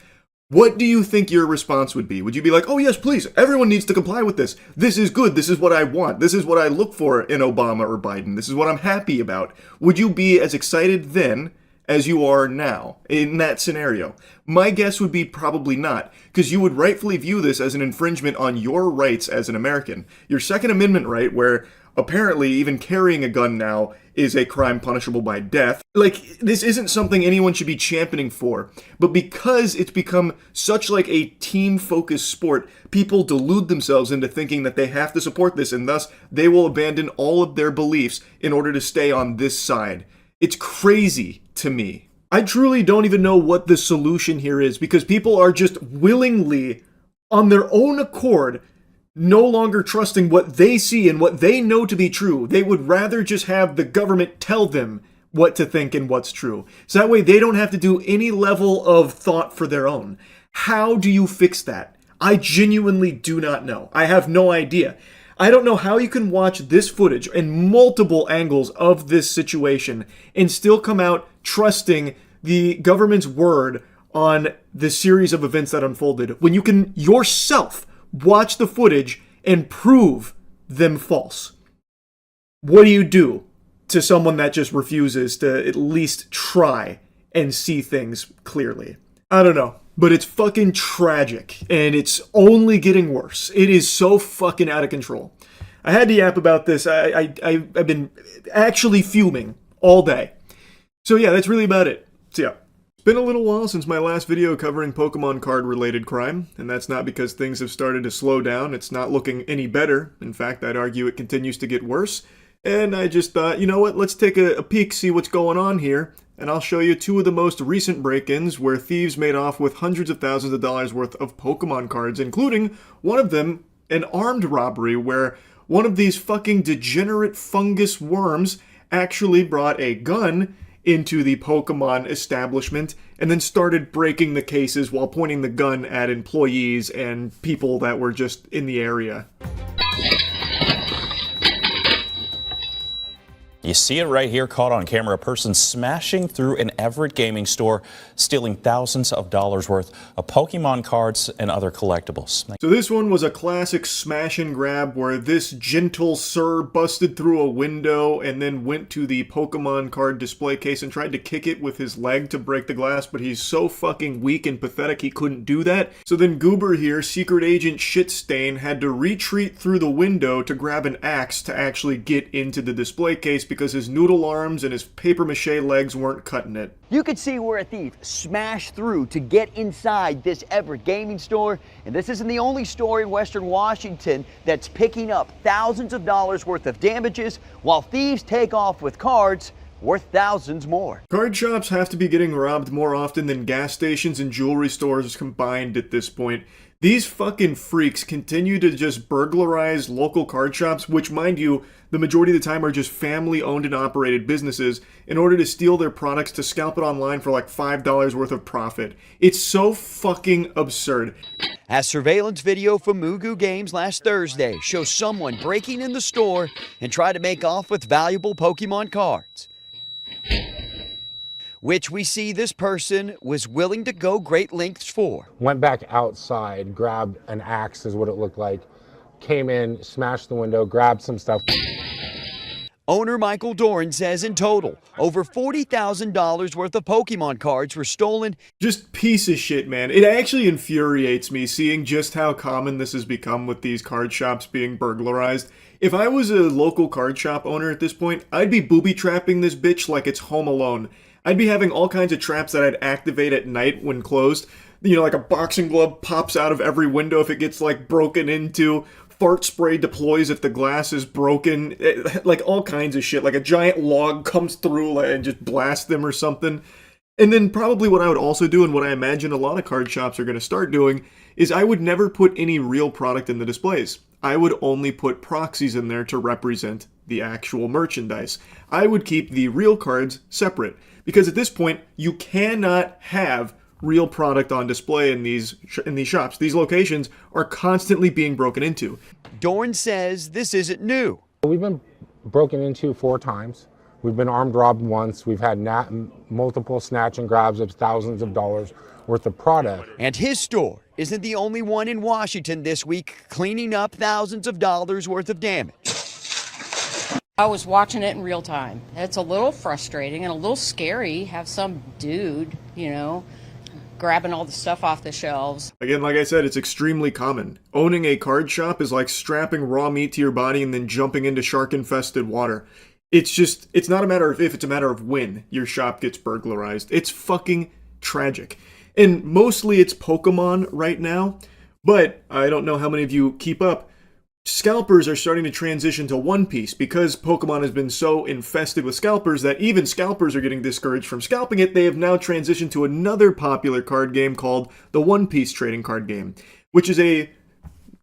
What do you think your response would be? Would you be like, oh yes, please, everyone needs to comply with this. This is good. This is what I want. This is what I look for in Obama or Biden. This is what I'm happy about. Would you be as excited then as you are now in that scenario? My guess would be probably not, because you would rightfully view this as an infringement on your rights as an American. Your Second Amendment right, where apparently even carrying a gun now is a crime punishable by death. Like, this isn't something anyone should be championing for, but because it's become such like a team-focused sport, people delude themselves into thinking that they have to support this, and thus they will abandon all of their beliefs in order to stay on this side. It's crazy to me. I truly don't even know what the solution here is, because people are just willingly, on their own accord, no longer trusting what they see and what they know to be true. They would rather just have the government tell them what to think and what's true. So that way they don't have to do any level of thought for their own. How do you fix that? I genuinely do not know. I have no idea. I don't know how you can watch this footage and multiple angles of this situation and still come out trusting the government's word on the series of events that unfolded when you can yourself watch the footage and prove them false. What do you do to someone that just refuses to at least try and see things clearly? I don't know, but it's fucking tragic, and it's only getting worse. It is so fucking out of control. I had to yap about this. I've been actually fuming all day. So yeah, that's really about it. So yeah. It's been a little while since my last video covering Pokemon card related crime, and that's not because things have started to slow down. It's not looking any better. In fact, I'd argue it continues to get worse. And I just thought, you know what, let's take a peek, see what's going on here, and I'll show you 2 of the most recent break-ins where thieves made off with hundreds of thousands of dollars worth of Pokemon cards, including one of them, an armed robbery where one of these fucking degenerate fungus worms actually brought a gun into the Pokemon establishment and then started breaking the cases while pointing the gun at employees and people that were just in the area. You see it right here, caught on camera, a person smashing through an Everett gaming store, stealing thousands of dollars worth of Pokemon cards and other collectibles. So this one was a classic smash and grab where this gentle sir busted through a window and then went to the Pokemon card display case and tried to kick it with his leg to break the glass, but he's so fucking weak and pathetic he couldn't do that. So then Goober here, secret agent Shitstain, had to retreat through the window to grab an axe to actually get into the display case because his noodle arms and his papier-mâché legs weren't cutting it. You could see where a thief smashed through to get inside this Everett gaming store, and this isn't the only store in Western Washington that's picking up thousands of dollars worth of damages while thieves take off with cards worth thousands more. Card shops have to be getting robbed more often than gas stations and jewelry stores combined at this point. These fucking freaks continue to just burglarize local card shops, which, mind you, the majority of the time are just family-owned and operated businesses, in order to steal their products to scalp it online for like $5 worth of profit. It's so fucking absurd. As surveillance video from Mugu Games last Thursday shows someone breaking in the store and try to make off with valuable Pokemon cards, which we see this person was willing to go great lengths for. Went back outside, grabbed an axe is what it looked like, came in, smashed the window, grabbed some stuff. Owner Michael Doran says in total, over $40,000 worth of Pokemon cards were stolen. Just piece of shit, man. It actually infuriates me seeing just how common this has become with these card shops being burglarized. If I was a local card shop owner at this point, I'd be booby-trapping this bitch like it's Home Alone. I'd be having all kinds of traps that I'd activate at night when closed. You know, like a boxing glove pops out of every window if it gets, like, broken into. Fart spray deploys if the glass is broken. Like, all kinds of shit. Like, a giant log comes through and just blasts them or something. And then probably what I would also do, and what I imagine a lot of card shops are going to start doing, is I would never put any real product in the displays. I would only put proxies in there to represent the actual merchandise. I would keep the real cards separate. Because at this point, you cannot have real product on display in these shops. These locations are constantly being broken into. Dorn says this isn't new. We've been broken into 4 times. We've been armed robbed once. We've had multiple snatch and grabs of thousands of dollars worth of product. And his store isn't the only one in Washington this week cleaning up thousands of dollars worth of damage. I was watching it in real time. It's a little frustrating and a little scary. Have some dude, grabbing all the stuff off the shelves. Again, like I said, it's extremely common. Owning a card shop is like strapping raw meat to your body and then jumping into shark-infested water. It's not a matter of if, it's a matter of when your shop gets burglarized. It's fucking tragic. And mostly it's Pokemon right now, but I don't know how many of you keep up. Scalpers are starting to transition to One Piece because Pokemon has been so infested with scalpers that even scalpers are getting discouraged from scalping it. They have now transitioned to another popular card game called the One Piece trading card game, which is a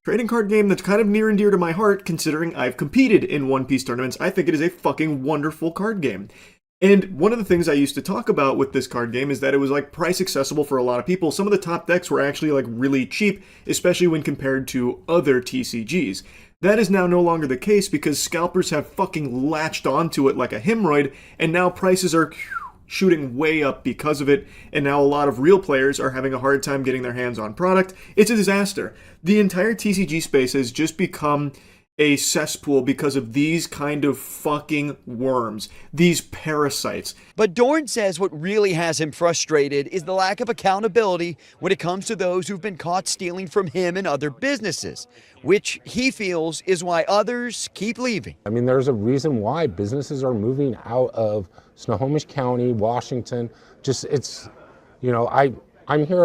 trading card game that's kind of near and dear to my heart considering I've competed in One Piece tournaments. I think it is a fucking wonderful card game. And one of the things I used to talk about with this card game is that it was like price accessible for a lot of people. Some of the top decks were actually like really cheap, especially when compared to other TCGs. That is now no longer the case because scalpers have fucking latched onto it like a hemorrhoid, and now prices are shooting way up because of it, and now a lot of real players are having a hard time getting their hands on product. It's a disaster. The entire TCG space has just become a cesspool because of these kind of fucking worms, these parasites. But Dorn says what really has him frustrated is the lack of accountability when it comes to those who've been caught stealing from him and other businesses, which he feels is why others keep leaving. I mean, there's a reason why businesses are moving out of Snohomish County, Washington. I'm here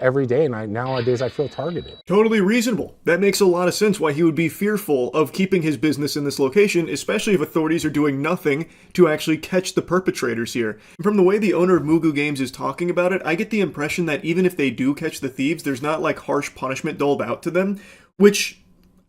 every day, and nowadays I feel targeted. Totally reasonable. That makes a lot of sense why he would be fearful of keeping his business in this location, especially if authorities are doing nothing to actually catch the perpetrators here. From the way the owner of Mugu Games is talking about it, I get the impression that even if they do catch the thieves, there's not like harsh punishment doled out to them, which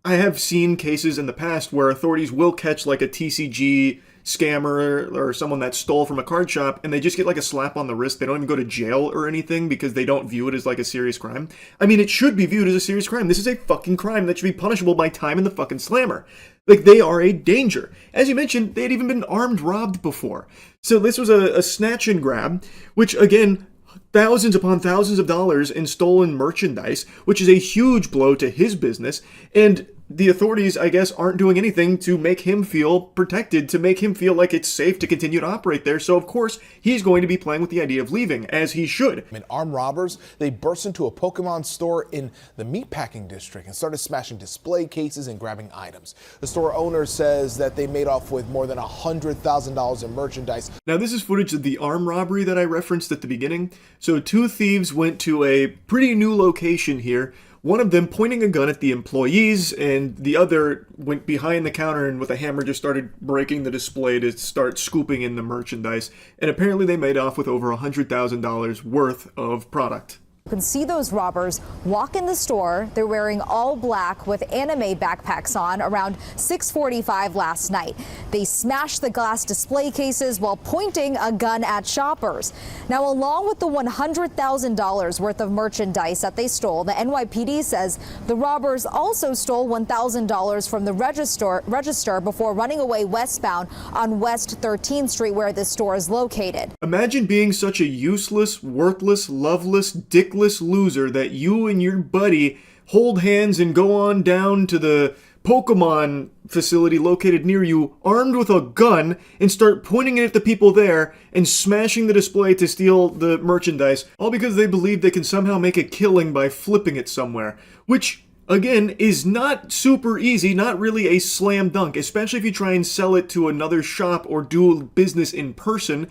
I have seen cases in the past where authorities will catch like a TCG scammer or someone that stole from a card shop and they just get like a slap on the wrist. They don't even go to jail or anything because they don't view it as like a serious crime. I mean, it should be viewed as a serious crime. This is a fucking crime that should be punishable by time in the fucking slammer. Like, they are a danger. As you mentioned, they had even been armed robbed before. So this was a snatch and grab, which again, thousands upon thousands of dollars in stolen merchandise, which is a huge blow to his business, and the authorities, I guess, aren't doing anything to make him feel protected, to make him feel like it's safe to continue to operate there. So, of course, he's going to be playing with the idea of leaving, as he should. Armed robbers, they burst into a Pokemon store in the meatpacking district and started smashing display cases and grabbing items. The store owner says that they made off with more than $100,000 in merchandise. Now, this is footage of the arm robbery that I referenced at the beginning. So, 2 thieves went to a pretty new location here. One of them pointing a gun at the employees, and the other went behind the counter and with a hammer just started breaking the display to start scooping in the merchandise. And apparently they made off with over $100,000 worth of product. You can see those robbers walk in the store. They're wearing all black with anime backpacks on around 6:45 last night. They smashed the glass display cases while pointing a gun at shoppers. Now, along with the $100,000 worth of merchandise that they stole, the NYPD says the robbers also stole $1,000 from the register before running away westbound on West 13th Street, where this store is located. Imagine being such a useless, worthless, loveless, dickless loser that you and your buddy hold hands and go on down to the Pokemon facility located near you armed with a gun and start pointing it at the people there and smashing the display to steal the merchandise, all because they believe they can somehow make a killing by flipping it somewhere, which, again, is not super easy, not really a slam dunk, especially if you try and sell it to another shop or do business in person.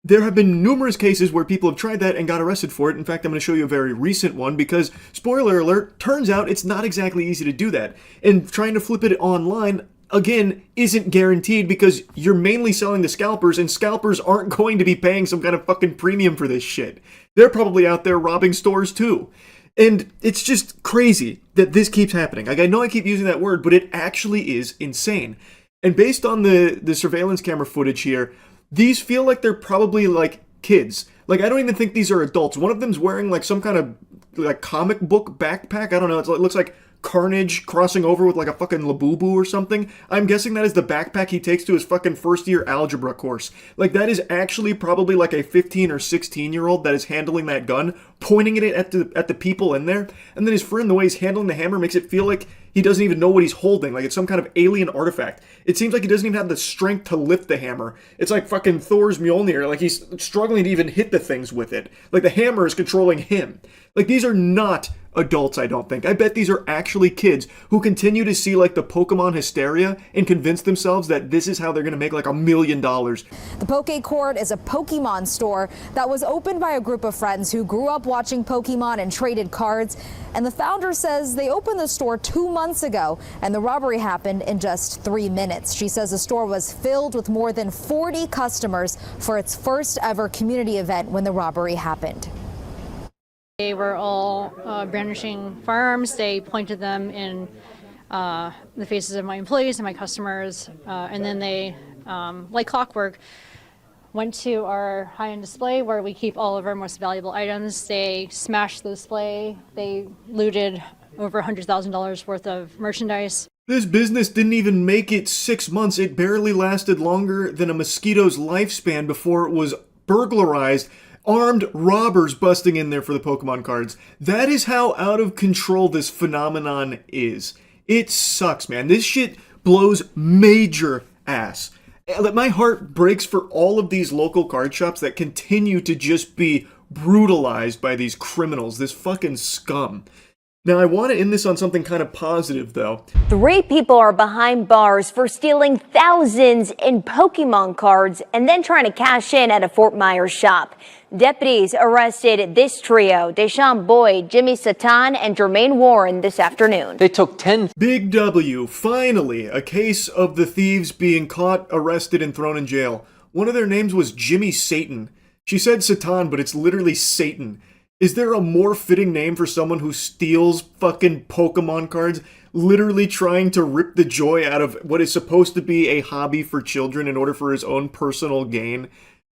There have been numerous cases where people have tried that and got arrested for it. In fact, I'm going to show you a very recent one because, spoiler alert, turns out it's not exactly easy to do that. And trying to flip it online, again, isn't guaranteed because you're mainly selling to scalpers, and scalpers aren't going to be paying some kind of fucking premium for this shit. They're probably out there robbing stores too. And it's just crazy that this keeps happening. Like, I know I keep using that word, but it actually is insane. And based on the surveillance camera footage here, these feel like they're probably like kids. Like, I don't even think these are adults. One of them's wearing like some kind of like comic book backpack. I don't know. It looks like Carnage crossing over with like a fucking Labubu or something. I'm guessing that is the backpack he takes to his fucking first year algebra course. Like, that is actually probably like a 15 or 16-year-old that is handling that gun, pointing it at the people in there. And then his friend, the way he's handling the hammer, makes it feel like he doesn't even know what he's holding. Like, it's some kind of alien artifact. It seems like he doesn't even have the strength to lift the hammer. It's like fucking Thor's Mjolnir. Like, he's struggling to even hit the things with it. Like, the hammer is controlling him. Like, these are not adults, I don't think. I bet these are actually kids who continue to see like the Pokemon hysteria and convince themselves that this is how they're going to make like $1 million. The Poke Court is a Pokemon store that was opened by a group of friends who grew up watching Pokemon and traded cards. And the founder says they opened the store 2 months ago and the robbery happened in just 3 minutes. She says the store was filled with more than 40 customers for its first ever community event when the robbery happened. They were all brandishing firearms. They pointed them in the faces of my employees and my customers. And then they, like clockwork, went to our high-end display where we keep all of our most valuable items. They smashed the display. They looted over $100,000 worth of merchandise. This business didn't even make it 6 months. It barely lasted longer than a mosquito's lifespan before it was burglarized. Armed robbers busting in there for the Pokemon cards. That is how out of control this phenomenon is. It sucks, man. This shit blows major ass. My heart breaks for all of these local card shops that continue to just be brutalized by these criminals, this fucking scum. Now, I want to end this on something kind of positive, though. 3 people are behind bars for stealing thousands in Pokemon cards and then trying to cash in at a Fort Myers shop. Deputies arrested this trio, Deshaun Boyd, Jimmy Satan, and Jermaine Warren this afternoon. They took 10. Big W. Finally, a case of the thieves being caught, arrested, and thrown in jail. One of their names was Jimmy Satan. She said Satan, but it's literally Satan. Is there a more fitting name for someone who steals fucking Pokemon cards, literally trying to rip the joy out of what is supposed to be a hobby for children in order for his own personal gain?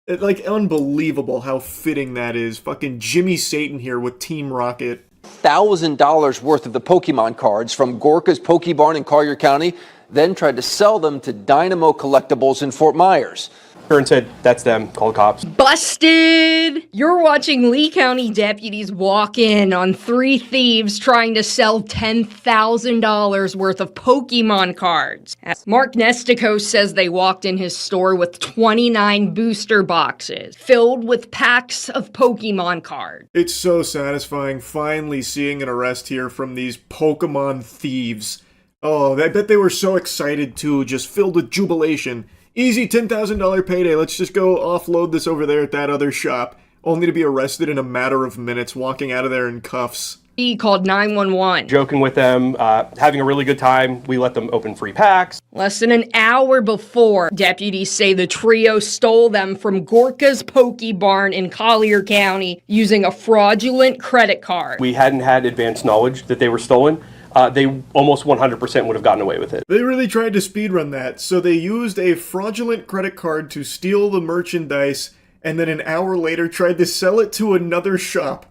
Like, unbelievable how fitting that is. Fucking Jimmy Satan here with Team Rocket. $1,000 worth of the Pokemon cards from Gorka's Pokebarn in Collier County, then tried to sell them to Dynamo Collectibles in Fort Myers. Aaron said, that's them, call the cops. Busted! You're watching Lee County deputies walk in on 3 thieves trying to sell $10,000 worth of Pokemon cards. Mark Nestico says they walked in his store with 29 booster boxes filled with packs of Pokemon cards. It's so satisfying finally seeing an arrest here from these Pokemon thieves. Oh, I bet they were so excited too, just filled with jubilation. Easy $10,000 payday, let's just go offload this over there at that other shop, only to be arrested in a matter of minutes, walking out of there in cuffs. He called 911. Joking with them, having a really good time. We let them open free packs. Less than an hour before, deputies say the trio stole them from Gorka's Pokebarn in Collier County using a fraudulent credit card. We hadn't had advanced knowledge that they were stolen. They almost 100% would have gotten away with it. They really tried to speedrun that, so they used a fraudulent credit card to steal the merchandise, and then an hour later tried to sell it to another shop.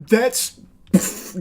That's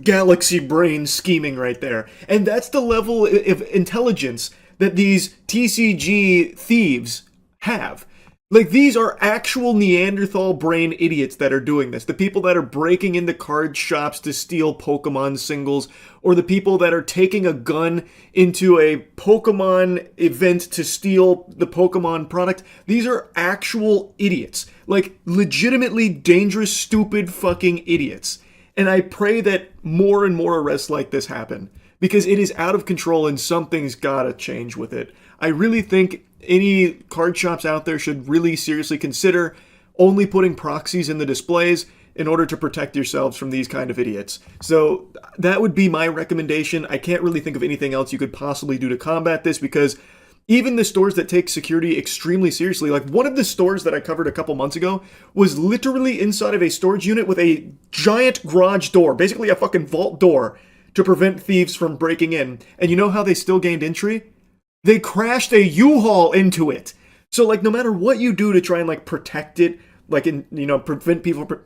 galaxy brain scheming right there. And that's the level of intelligence that these TCG thieves have. Like, these are actual Neanderthal brain idiots that are doing this. The people that are breaking into card shops to steal Pokemon singles, or the people that are taking a gun into a Pokemon event to steal the Pokemon product. These are actual idiots. Like, legitimately dangerous, stupid fucking idiots. And I pray that more and more arrests like this happen, because it is out of control and something's gotta change with it. I really think any card shops out there should really seriously consider only putting proxies in the displays in order to protect yourselves from these kind of idiots. So that would be my recommendation. I can't really think of anything else you could possibly do to combat this, because even the stores that take security extremely seriously, like one of the stores that I covered a couple months ago was literally inside of a storage unit with a giant garage door, basically a fucking vault door, to prevent thieves from breaking in. And you know how they still gained entry? They crashed a U-Haul into it. So, like, no matter what you do to try and, like, protect it, like,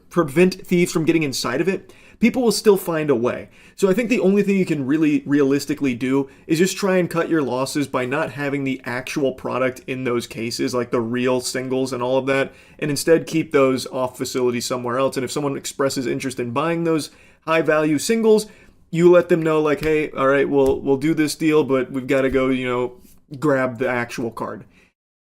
prevent thieves from getting inside of it, people will still find a way. So I think the only thing you can really realistically do is just try and cut your losses by not having the actual product in those cases, like the real singles and all of that, and instead keep those off facility somewhere else. And if someone expresses interest in buying those high-value singles, you let them know, like, hey, all right, we'll do this deal, but we've got to go, grab the actual card.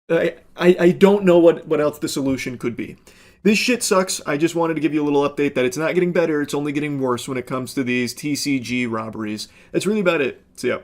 I don't know what else the solution could be. This shit sucks. I just wanted to give you a little update that it's not getting better, it's only getting worse when it comes to these TCG robberies. That's really about it. See ya.